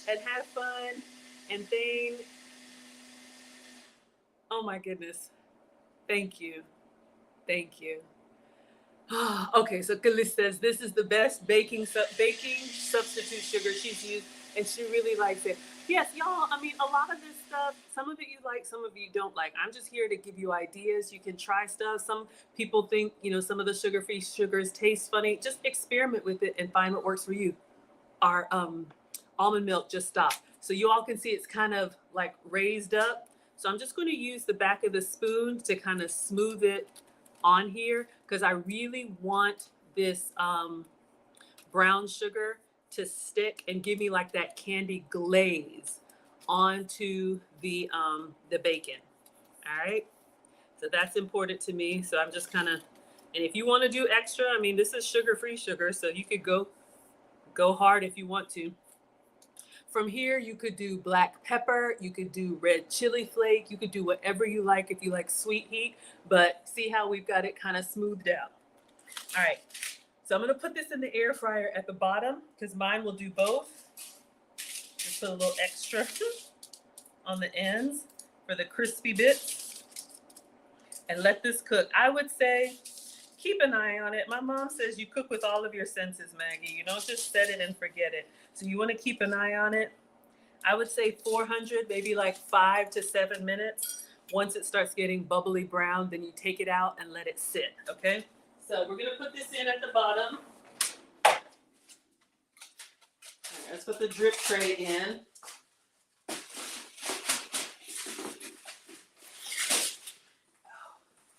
and have fun. And Thane Oh my goodness. Thank you. Thank you. Okay, so Kalis says this is the best baking substitute sugar she's used, and she really likes it. Yes, y'all. I mean, a lot of this stuff, some of it you like, some of it you don't like. I'm just here to give you ideas. You can try stuff. Some people think, some of the sugar-free sugars taste funny. Just experiment with it and find what works for you. Our almond milk just stopped, so you all can see it's kind of like raised up. So I'm just going to use the back of the spoon to kind of smooth it on here because I really want this brown sugar to stick and give me like that candy glaze onto the bacon. All right, so that's important to me. So I'm just kind of, and if you want to do extra, I mean, this is sugar-free sugar, so you could go hard if you want to. From here, you could do black pepper, you could do red chili flake, you could do whatever you like if you like sweet heat, but see how we've got it kind of smoothed out. All right, so I'm gonna put this in the air fryer at the bottom because mine will do both. Just put a little extra on the ends for the crispy bits and let this cook. I would say keep an eye on it. My mom says you cook with all of your senses, Maggie. You don't just set it and forget it. So you want to keep an eye on it. I would say 400, maybe like 5 to 7 minutes. Once it starts getting bubbly brown, then you take it out and let it sit, okay? So we're gonna put this in at the bottom. All right, let's put the drip tray in.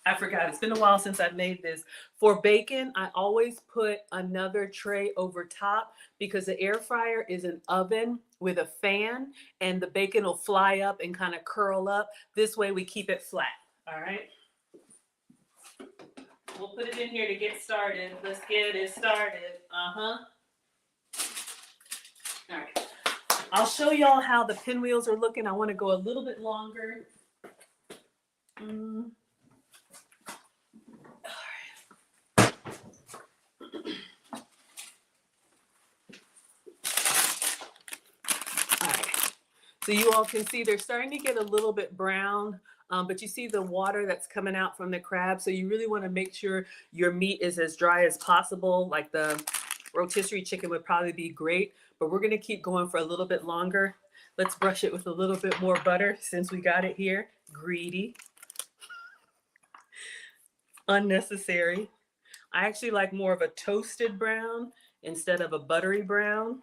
I forgot, it's been a while since I've made this. For bacon, I always put another tray over top because the air fryer is an oven with a fan and the bacon will fly up and kind of curl up. This way we keep it flat, all right? We'll put it in here to get started. Let's get it started, All right. I'll show y'all how the pinwheels are looking. I want to go a little bit longer. So you all can see they're starting to get a little bit brown, but you see the water that's coming out from the crab. So you really want to make sure your meat is as dry as possible. Like the rotisserie chicken would probably be great, but we're going to keep going for a little bit longer. Let's brush it with a little bit more butter since we got it here. Greedy. Unnecessary. I actually like more of a toasted brown instead of a buttery brown,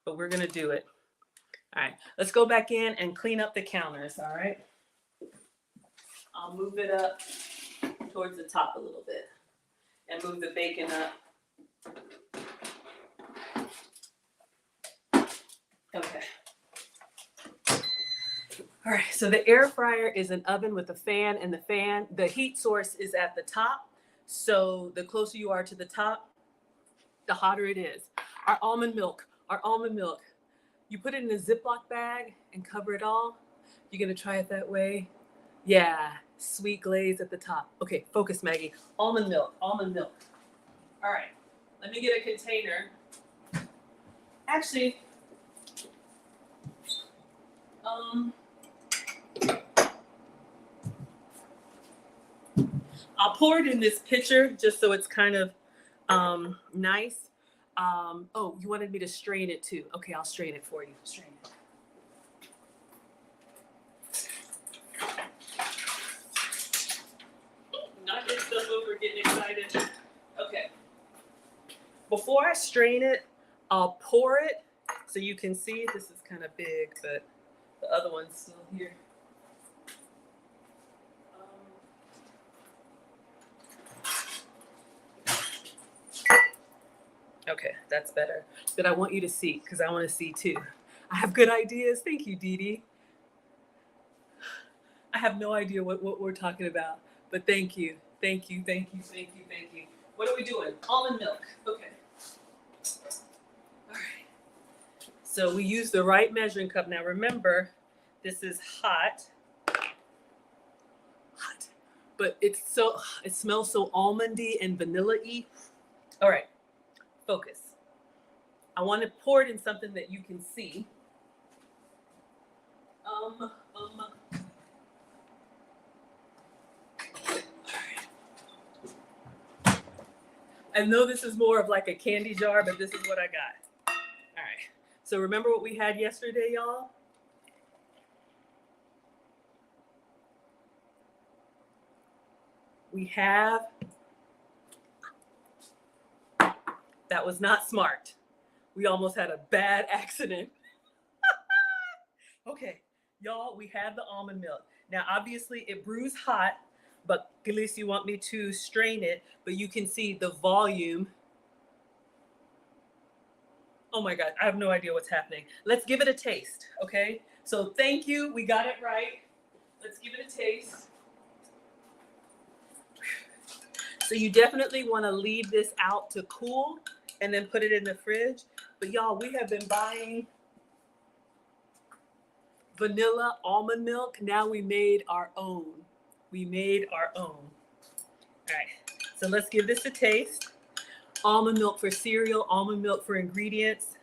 but we're going to do it. All right, let's go back in and clean up the counters, all right? I'll move it up towards the top a little bit and move the bacon up. Okay. All right, so the air fryer is an oven with a fan, and the heat source is at the top. So the closer you are to the top, the hotter it is. Our almond milk. You put it in a Ziploc bag and cover it all. You're gonna try it that way? Yeah, sweet glaze at the top. Okay, focus, Maggie. Almond milk. All right, let me get a container. Actually, I'll pour it in this pitcher just so it's kind of nice. Oh, you wanted me to strain it too. Okay, I'll strain it for you. Strain it. Not get stuff over getting excited. Okay. Before I strain it, I'll pour it so you can see. This is kind of big, but the other one's still here. Okay, that's better. But I want you to see because I want to see too. I have good ideas. Thank you, Dee Dee. I have no idea what we're talking about, but thank you. What are we doing? Almond milk. Okay. All right. So we use the right measuring cup. Now remember, this is hot, but it smells so almondy and vanilla-y. All right, focus. I want to pour it in something that you can see. I know this is more of like a candy jar, but this is what I got. All right. So remember what we had yesterday, y'all? We have, that was not smart. We almost had a bad accident. Okay, y'all, we had the almond milk. Now, obviously, it brews hot, but at least you want me to strain it, but you can see the volume. Oh my God, I have no idea what's happening. Let's give it a taste, okay? So thank you, we got it right. Let's give it a taste. So you definitely want to leave this out to cool and then put it in the fridge. But y'all, we have been buying vanilla almond milk. Now we made our own. We made our own. All right, so let's give this a taste. Almond milk for cereal, almond milk for ingredients.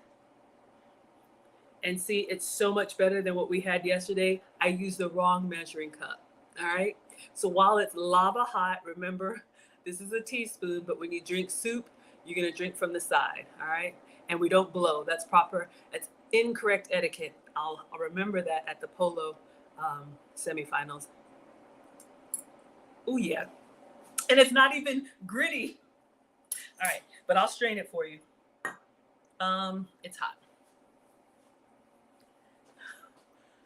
And see, it's so much better than what we had yesterday. I used the wrong measuring cup. All right. So while it's lava hot, remember, this is a teaspoon, but when you drink soup, you're going to drink from the side. All right. And we don't blow. That's proper. That's incorrect etiquette. I'll remember that at the polo semifinals. Oh, yeah. And it's not even gritty. All right. But I'll strain it for you. It's hot.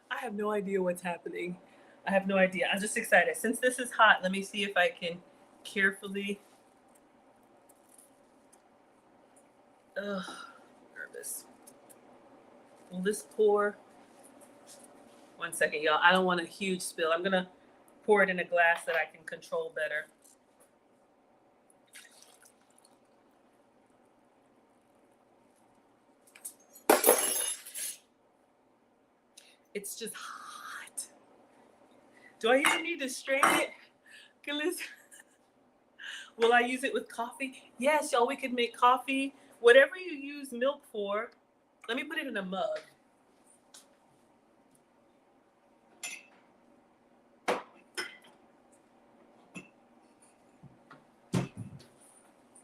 I have no idea what's happening. I have no idea. I'm just excited. Since this is hot, let me see if I can carefully. Ugh, nervous. Will this pour? 1 second, y'all. I don't want a huge spill. I'm gonna pour it in a glass that I can control better. It's just hot. Do I even need to strain it? Will I use it with coffee? Yes, y'all, we could make coffee. Whatever you use milk for. Let me put it in a mug.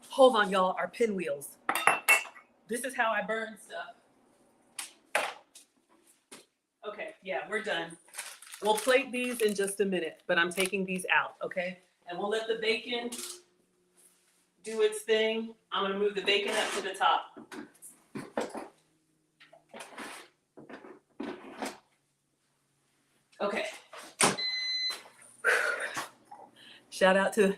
Hold on, y'all, our pinwheels. This is how I burn stuff. Okay, yeah, we're done. We'll plate these in just a minute, but I'm taking these out, okay? And we'll let the bacon do its thing. I'm gonna move the bacon up to the top. Okay. Shout out to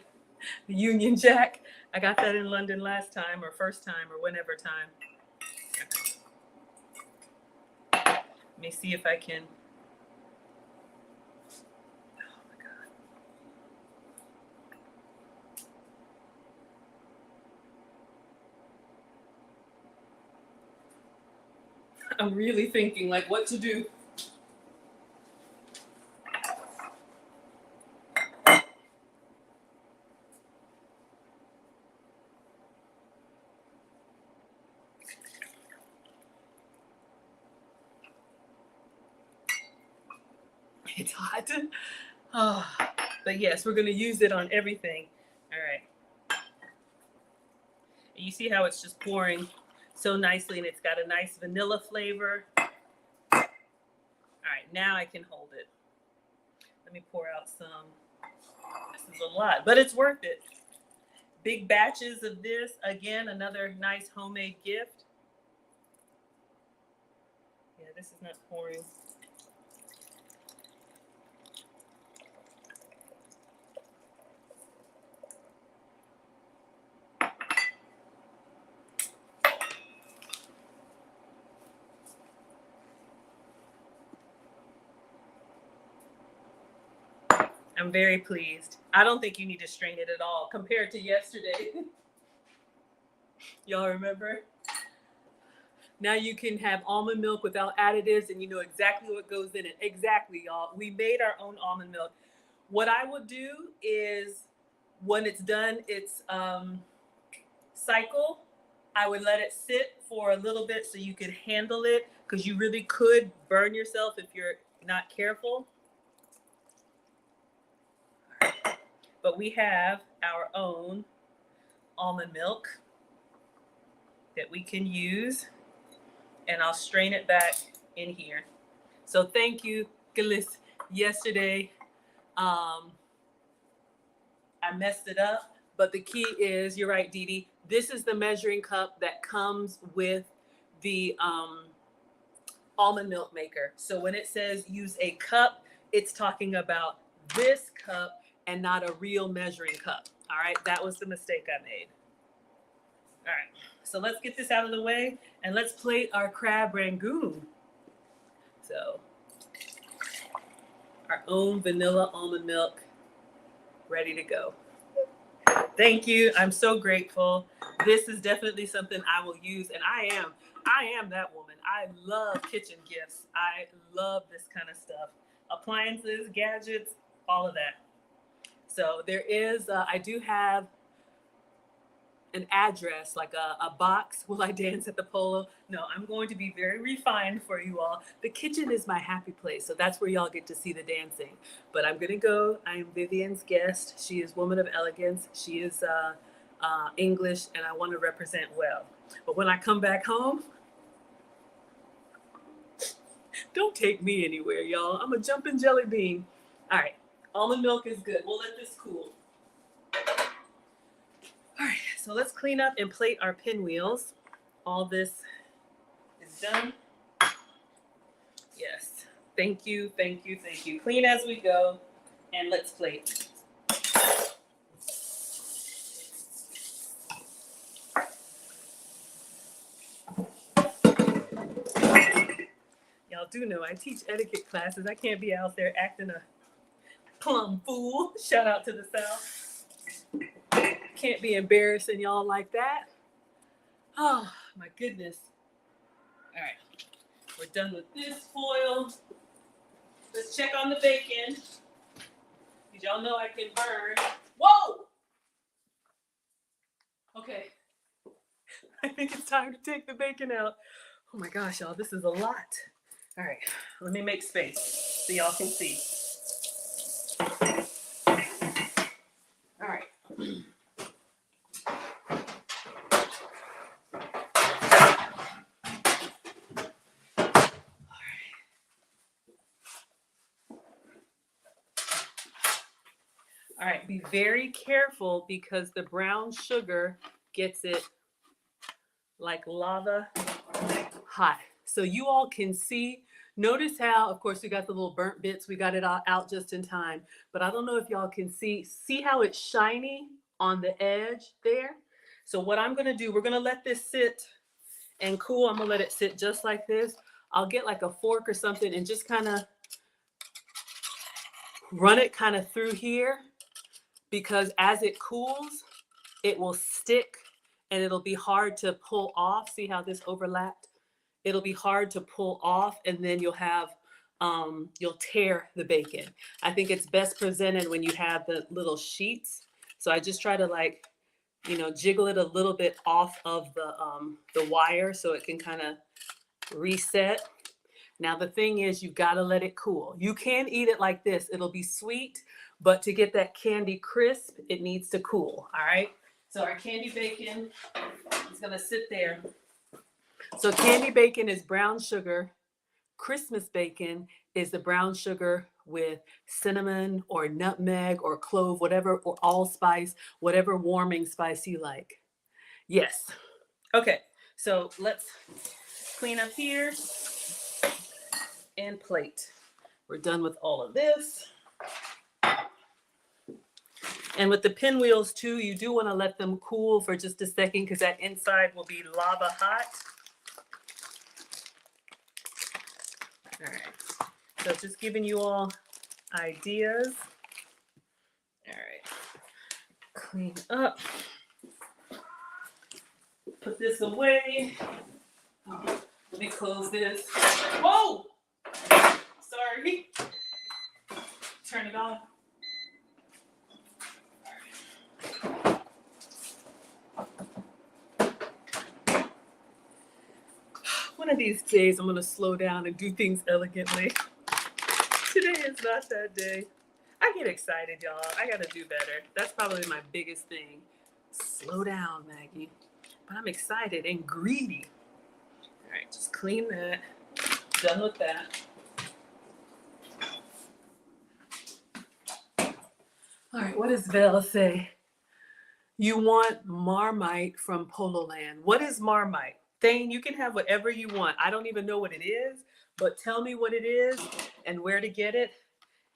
the Union Jack. I got that in London last time, or first time, or whenever time. Let me see if I can. Oh my God. I'm really thinking like what to do. It's hot. Oh, but yes, we're going to use it on everything. All right. You see how it's just pouring so nicely, and it's got a nice vanilla flavor. All right, now I can hold it. Let me pour out some. This is a lot, but it's worth it. Big batches of this. Again, another nice homemade gift. Yeah, this is not pouring. I'm very pleased. I don't think you need to strain it at all compared to yesterday. Y'all remember? Now you can have almond milk without additives and you know exactly what goes in it. Exactly, y'all. We made our own almond milk. What I would do is when it's done, its cycle, I would let it sit for a little bit so you could handle it because you really could burn yourself if you're not careful. But we have our own almond milk that we can use, and I'll strain it back in here. So thank you, Gillis. Yesterday, I messed it up, but the key is, you're right, Dee Dee, this is the measuring cup that comes with the almond milk maker. So when it says use a cup, it's talking about this cup and not a real measuring cup. All right, that was the mistake I made. All right, so let's get this out of the way and let's plate our crab rangoon. So our own vanilla almond milk, ready to go. Thank you. I'm so grateful. This is definitely something I will use, and I am that woman. I love kitchen gifts. I love this kind of stuff. Appliances, gadgets, all of that. So there is, I do have an address, like a box. Will I dance at the polo? No, I'm going to be very refined for you all. The kitchen is my happy place, so that's where y'all get to see the dancing. But I'm gonna go. I am Vivian's guest. She is woman of elegance. She is English, and I want to represent well. But when I come back home, don't take me anywhere, y'all. I'm a jumping jelly bean. All right, almond milk is good. We'll let this cool. All right, so let's clean up and plate our pinwheels. All this is done. Yes, thank you, thank you, thank you. Clean as we go, and let's plate. Y'all do know I teach etiquette classes. I can't be out there acting a plum fool. Shout out to the South. Can't be embarrassing y'all like that. Oh, my goodness. All right, we're done with this foil. Let's check on the bacon. Did y'all know I can burn? Whoa! Okay. I think it's time to take the bacon out. Oh my gosh, y'all, this is a lot. All right, let me make space so y'all can see. All right. All right, be very careful because the brown sugar gets it like lava hot. So you all can see, notice how, of course, we got the little burnt bits. We got it all out just in time. But I don't know if y'all can see how it's shiny on the edge there? So what I'm gonna do, we're gonna let this sit and cool. I'm gonna let it sit just like this. I'll get like a fork or something and just kind of run it kind of through here, because as it cools, it will stick and it'll be hard to pull off. See how this overlapped? It'll be hard to pull off, and then you'll have, you'll tear the bacon. I think it's best presented when you have the little sheets. So I just try to, like, you know, jiggle it a little bit off of the wire so it can kind of reset. Now the thing is, you've got to let it cool. You can eat it like this. It'll be sweet, but to get that candy crisp, it needs to cool. All right. So our candy bacon is gonna sit there. So candy bacon is brown sugar. Christmas bacon is the brown sugar with cinnamon or nutmeg or clove, whatever, or allspice, whatever warming spice you like. Yes. Okay. So let's clean up here and plate. We're done with all of this. And with the pinwheels too, you do want to let them cool for just a second because that inside will be lava hot. All right, so just giving you all ideas. All right, clean up. Put this away. Oh, let me close this. Whoa! Sorry. Turn it off. One of these days, I'm going to slow down and do things elegantly. Today is not that day. I get excited, y'all. I got to do better. That's probably my biggest thing. Slow down, Maggie. But I'm excited and greedy. All right, just clean that. Done with that. All right, what does Vel say? You want Marmite from Polo Land. What is Marmite? Thane, you can have whatever you want. I don't even know what it is, but tell me what it is and where to get it,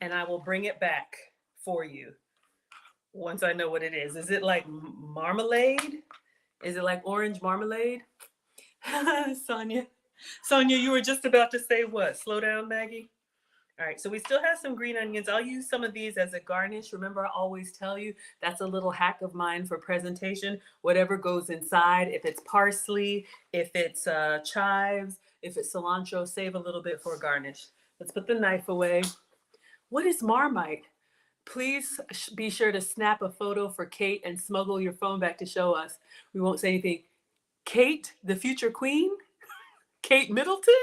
and I will bring it back for you once I know what it is. Is it like marmalade? Is it like orange marmalade? Sonia. Sonia, you were just about to say what? Slow down, Maggie. All right, so we still have some green onions. I'll use some of these as a garnish. Remember, I always tell you that's a little hack of mine for presentation. Whatever goes inside, if it's parsley, if it's chives, if it's cilantro, save a little bit for a garnish. Let's put the knife away. What is Marmite? Please be sure to snap a photo for Kate and smuggle your phone back to show us. We won't say anything. Kate, the future queen? Kate Middleton?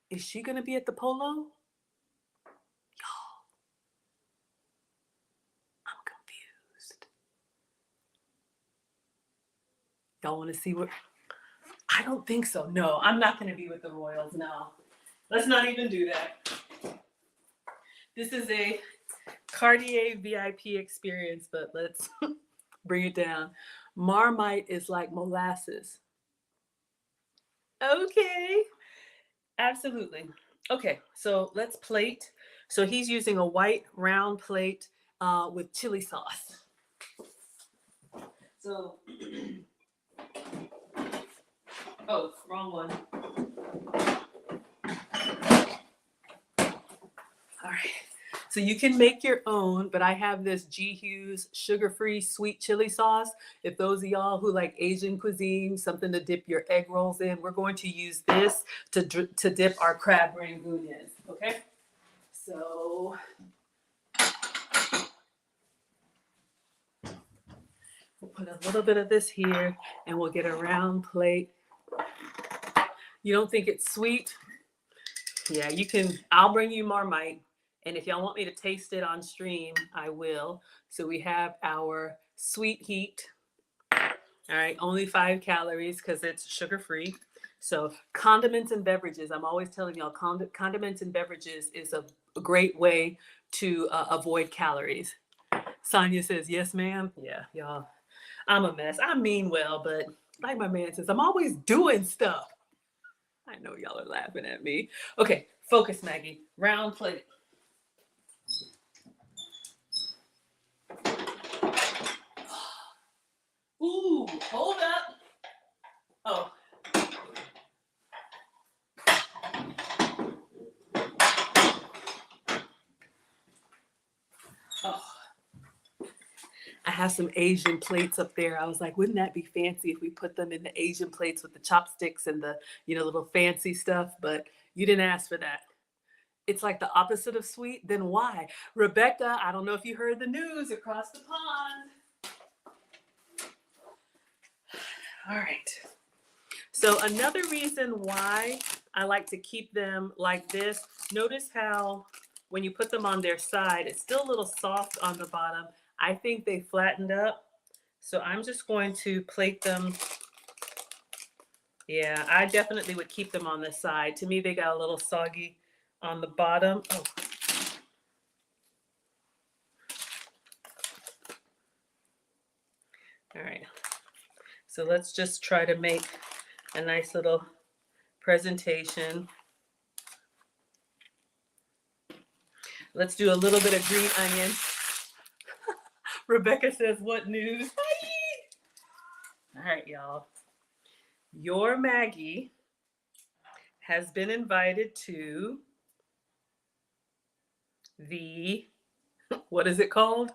Is she going to be at the polo? I'm confused. Y'all want to see what? I don't think so. No, I'm not going to be with the Royals. No. Let's not even do that. This is a Cartier VIP experience, but let's bring it down. Marmite is like molasses. Okay. Absolutely. Okay, so let's plate. So he's using a white round plate with chili sauce. So, oh, wrong one. All right. So you can make your own, but I have this G. Hughes sugar-free sweet chili sauce. If those of y'all who like Asian cuisine, something to dip your egg rolls in, we're going to use this to dip our crab rangoon in, okay? So we'll put a little bit of this here and we'll get a round plate. You don't think it's sweet? Yeah, you can, I'll bring you Marmite. And if y'all want me to taste it on stream, I will. So we have our sweet heat. All right, only 5 calories because it's sugar-free. So condiments and beverages, I'm always telling y'all, condiments and beverages is a great way to avoid calories. Sonia says, yes, ma'am. Yeah, y'all, I'm a mess. I mean well, but like my man says, I'm always doing stuff. I know y'all are laughing at me. Okay, focus, Maggie. Round plate. Ooh, hold up. Oh. Oh. I have some Asian plates up there. I was like, wouldn't that be fancy if we put them in the Asian plates with the chopsticks and the, little fancy stuff? But you didn't ask for that. It's like the opposite of sweet. Then why? Rebecca, I don't know if you heard the news across the pond. All right. So another reason why I like to keep them like this, notice how when you put them on their side, it's still a little soft on the bottom. I think they flattened up. So I'm just going to plate them. Yeah, I definitely would keep them on the side. To me, they got a little soggy on the bottom. Oh. All right. So let's just try to make a nice little presentation. Let's do a little bit of green onion. Rebecca says, what news? All right, y'all. Your Maggie has been invited to the, what is it called?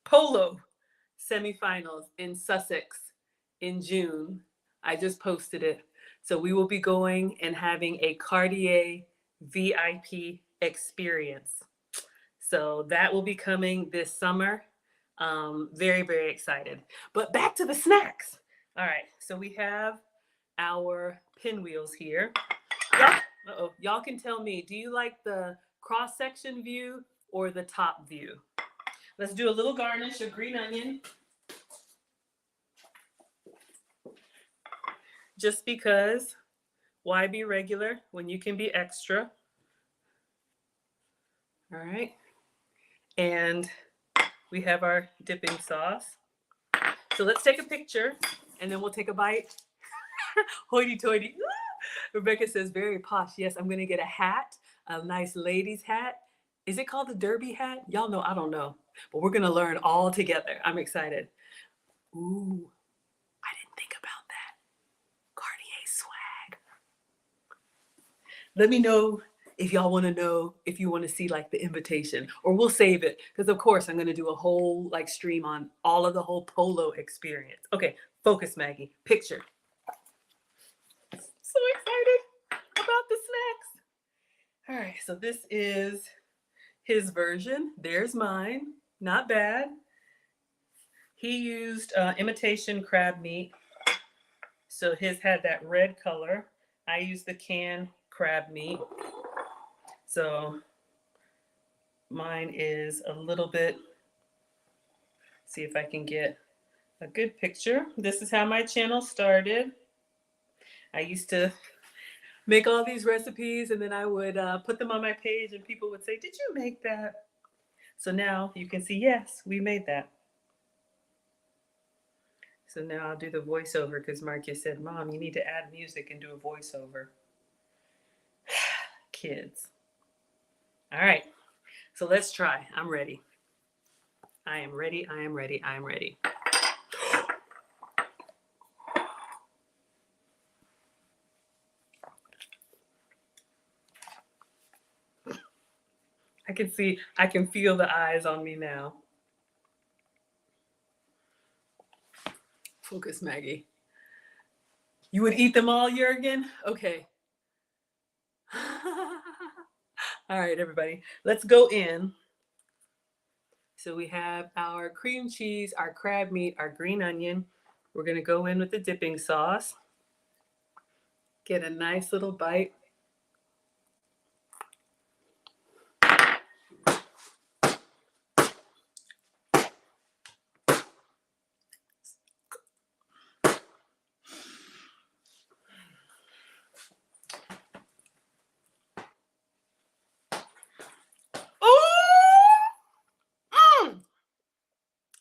Polo semifinals in Sussex in June. I just posted it. So we will be going and having a Cartier VIP experience. So that will be coming this summer. Very, very excited. But back to the snacks. All right, so we have our pinwheels here. Y'all, Uh-oh. Y'all can tell me, do you like the cross-section view or the top view? Let's do a little garnish of green onion. Just because, why be regular when you can be extra? All right. And we have our dipping sauce. So let's take a picture and then we'll take a bite. Hoity toity. Rebecca says, very posh. Yes, I'm going to get a hat, a nice lady's hat. Is it called a derby hat? Y'all know, I don't know. But we're going to learn all together. I'm excited. Ooh, I didn't think about that. Cartier swag. Let me know if y'all want to know, if you want to see like the invitation, or we'll save it. Because of course I'm going to do a whole like stream on all of the whole polo experience. Okay, focus, Maggie. Picture. So excited about the snacks. All right, so this is his version. There's mine. Not bad. He used imitation crab meat. So his had that red color. I used the canned crab meat. So mine is a little bit, see if I can get a good picture. This is how my channel started. I used to make all these recipes and then I would put them on my page and people would say, did you make that? So now you can see, yes, we made that. So now I'll do the voiceover because Marcus said, Mom, you need to add music and do a voiceover. Kids. All right, so let's try. I'm ready. I am ready. I am ready. I am ready. I can see, I can feel the eyes on me now. Focus, Maggie. You would eat them all, Jurgen? Okay. All right, everybody. Let's go in. So we have our cream cheese, our crab meat, our green onion. We're going to go in with the dipping sauce. Get a nice little bite.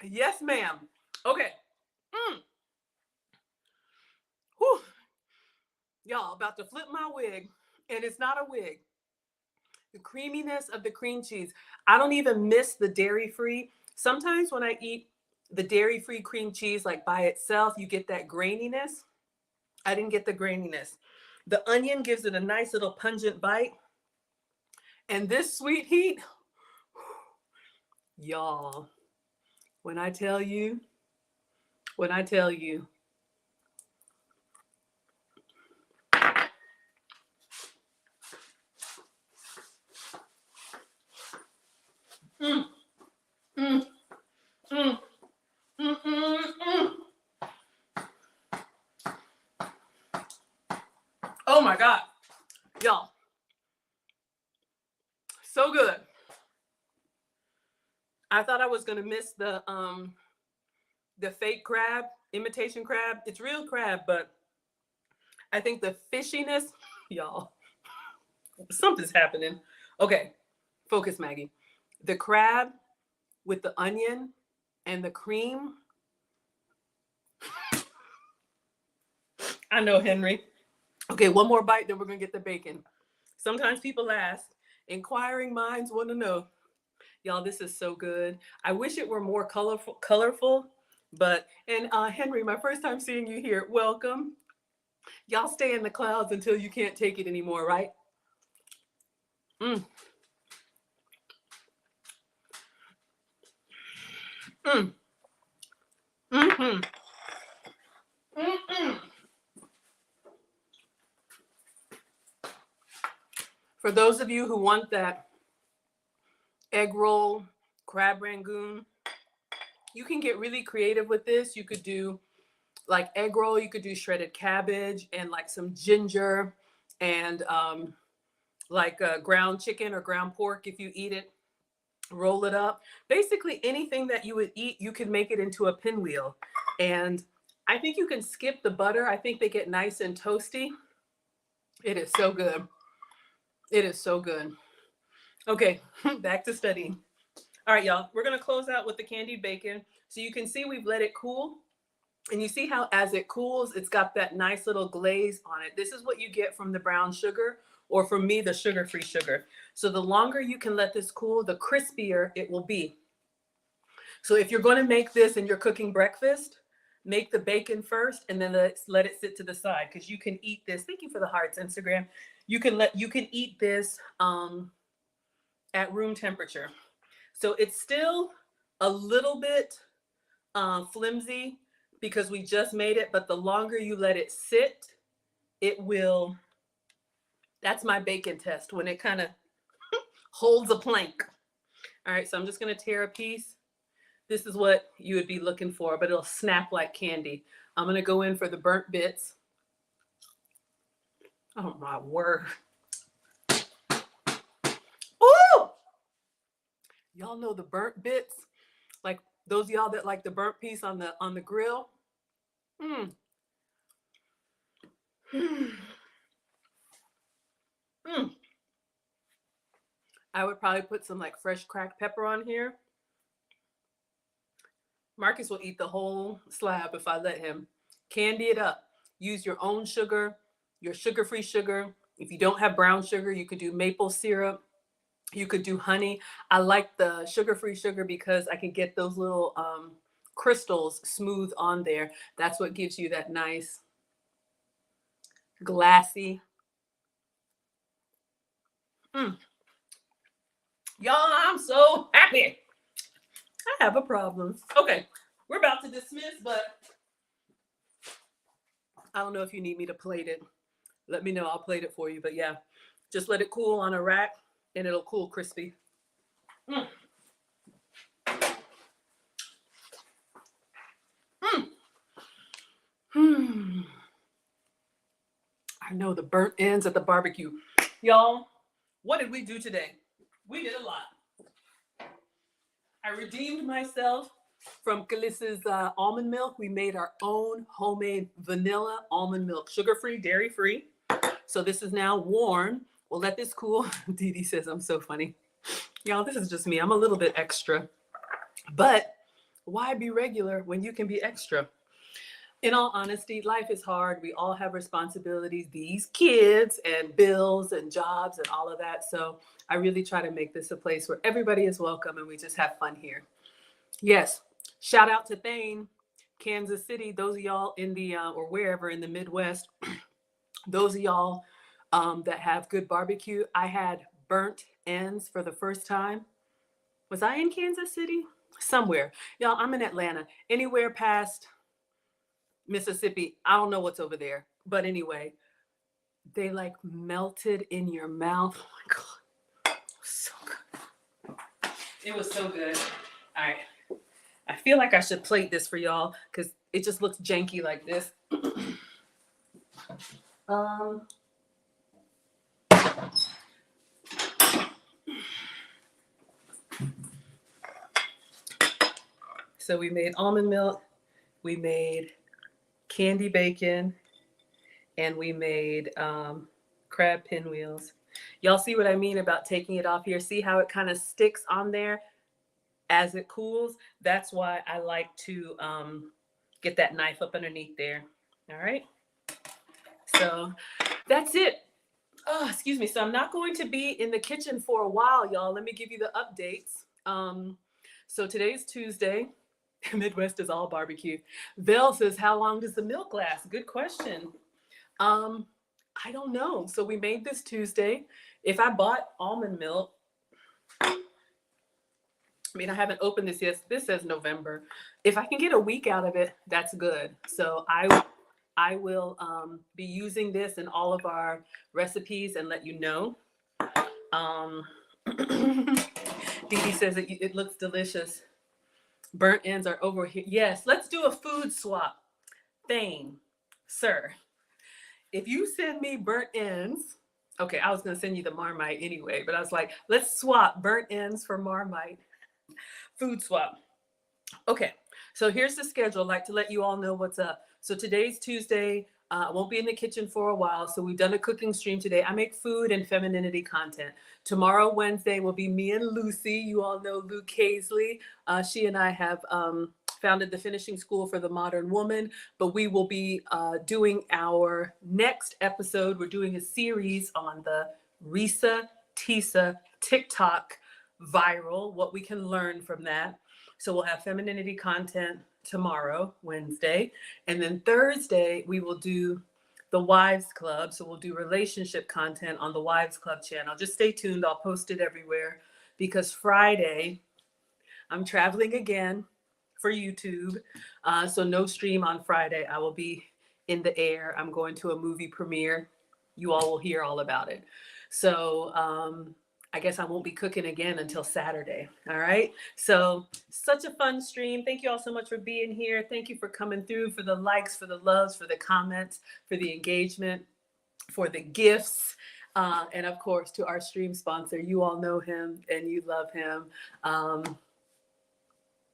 Yes, ma'am. Okay. Whew. Y'all, about to flip my wig, and it's not a wig. The creaminess of the cream cheese. I don't even miss the dairy-free. Sometimes when I eat the dairy-free cream cheese, like by itself, you get that graininess. I didn't get the graininess. The onion gives it a nice little pungent bite. And this sweet heat, y'all, when I tell you, mm, mm, mm, mm, mm, mm. Oh my God, y'all, so good. I thought I was gonna miss the fake crab, imitation crab. It's real crab, but I think the fishiness, y'all, something's happening. Okay, focus, Maggie. The crab with the onion and the cream. I know, Henry. Okay, one more bite, then we're gonna get the bacon. Sometimes people ask, inquiring minds want to know. Y'all, this is so good. I wish it were more colorful, but, and Henry, my first time seeing you here, welcome. Y'all stay in the clouds until you can't take it anymore, right? Mm. Mm. Mm-hmm. Mm-mm. For those of you who want that egg roll, crab rangoon, you can get really creative with this. You could do like egg roll, you could do shredded cabbage and like some ginger and like ground chicken or ground pork if you eat it. Roll it up. Basically, anything that you would eat, you can make it into a pinwheel. And I think you can skip the butter. I think they get nice and toasty. It is so good. It is so good. Okay, back to studying. All right, y'all, we're gonna close out with the candied bacon. So you can see we've let it cool. And you see how as it cools, it's got that nice little glaze on it. This is what you get from the brown sugar, or for me, the sugar-free sugar. So the longer you can let this cool, the crispier it will be. So if you're going to make this and you're cooking breakfast, make the bacon first and then let it sit to the side, because you can eat this. Thank you for the hearts, Instagram. You can eat this at room temperature. So it's still a little bit flimsy because we just made it, but the longer you let it sit, it will. That's my bacon test, when it kind of holds a plank. All right, so I'm just going to tear a piece. This is what you would be looking for, but it'll snap like candy. I'm going to go in for the burnt bits. Oh my word. Ooh! Y'all know the burnt bits? Like those of y'all that like the burnt piece on the grill? Mm. Mm. Mm. I would probably put some like fresh cracked pepper on here. Marcus will eat the whole slab if I let him. Candy it up. Use your own sugar, your sugar-free sugar. If you don't have brown sugar, you could do maple syrup. You could do honey. I like the sugar-free sugar because I can get those little crystals smooth on there. That's what gives you that nice glassy. Mm. Y'all, I'm so happy. I have a problem. Okay, we're about to dismiss, but I don't know if you need me to plate it. Let me know. I'll plate it for you. But yeah, just let it cool on a rack and it'll cool crispy. Mm. Mm. Hmm. I know the burnt ends at the barbecue. Y'all, what did we do today? We did a lot. I redeemed myself from Kalis's almond milk. We made our own homemade vanilla almond milk, sugar-free, dairy-free. So this is now warm. We'll let this cool. Dee Dee says I'm so funny. Y'all, this is just me. I'm a little bit extra. But why be regular when you can be extra? In all honesty, life is hard. We all have responsibilities, these kids and bills and jobs and all of that. So I really try to make this a place where everybody is welcome and we just have fun here. Yes. Shout out to Thane, Kansas City. Those of y'all in the, or wherever in the Midwest, those of y'all that have good barbecue. I had burnt ends for the first time. Was I in Kansas City? Somewhere. Y'all, I'm in Atlanta. Anywhere past Mississippi, I don't know what's over there. But anyway, they like melted in your mouth. Oh my God. So good. It was so good. All right. I feel like I should plate this for y'all because it just looks janky like this. um, so we made almond milk, we made candy bacon, and we made crab pinwheels. Y'all see what I mean about taking it off here? See how it kind of sticks on there as it cools? That's why I like to get that knife up underneath there. All right. So that's it. Oh, excuse me. So I'm not going to be in the kitchen for a while, y'all. Let me give you the updates. So today's Tuesday. Midwest is all barbecue. Vel says, how long does the milk last? Good question. I don't know. So we made this Tuesday. If I bought almond milk, I mean, I haven't opened this yet. This says November. If I can get a week out of it, that's good. So I will be using this in all of our recipes and let you know. Dee Dee says it looks delicious. Burnt ends are over here. Yes, let's do a food swap. Thane, sir, if you send me burnt ends Okay, I was going to send you the Marmite anyway, but I was like, let's swap burnt ends for Marmite. Food swap. Okay, so here's the schedule. I'd like to let you all know what's up. So today's Tuesday. I won't be in the kitchen for a while. So we've done a cooking stream today. I make food and femininity content. Tomorrow, Wednesday, will be me and Lucy. You all know Luke Hazley. She and I have founded the Finishing School for the Modern Woman, but we will be doing our next episode. We're doing a series on the Risa Tisa TikTok viral, what we can learn from that. So we'll have femininity content tomorrow, Wednesday. And then Thursday, we will do the Wives Club. So we'll do relationship content on the Wives Club channel. Just stay tuned. I'll post it everywhere because Friday, I'm traveling again for YouTube. So no stream on Friday. I will be in the air. I'm going to a movie premiere. You all will hear all about it. So I guess I won't be cooking again until Saturday. All right. So such a fun stream. Thank you all so much for being here. Thank you for coming through, for the likes, for the loves, for the comments, for the engagement, for the gifts. And of course, to our stream sponsor, you all know him and you love him.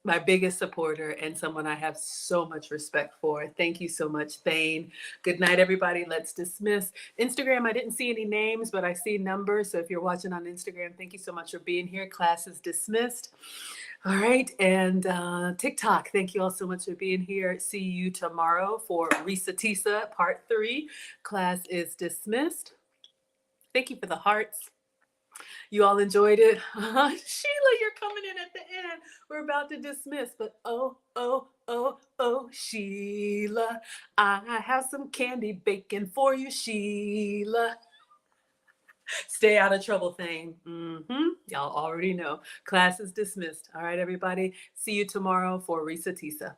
My biggest supporter and someone I have so much respect for. Thank you so much, Thane. Good night, everybody. Let's dismiss. Instagram, I didn't see any names, but I see numbers. So if you're watching on Instagram, thank you so much for being here. Class is dismissed. All right. And TikTok, thank you all so much for being here. See you tomorrow for Risa Tisa Part 3. Class is dismissed. Thank you for the hearts. You all enjoyed it? Sheila, you're coming in at the end. We're about to dismiss, but oh, Sheila, I have some candy baking for you, Sheila. Stay out of trouble, thing. Y'all already know. Class is dismissed. All right, everybody. See you tomorrow for Risa Tisa.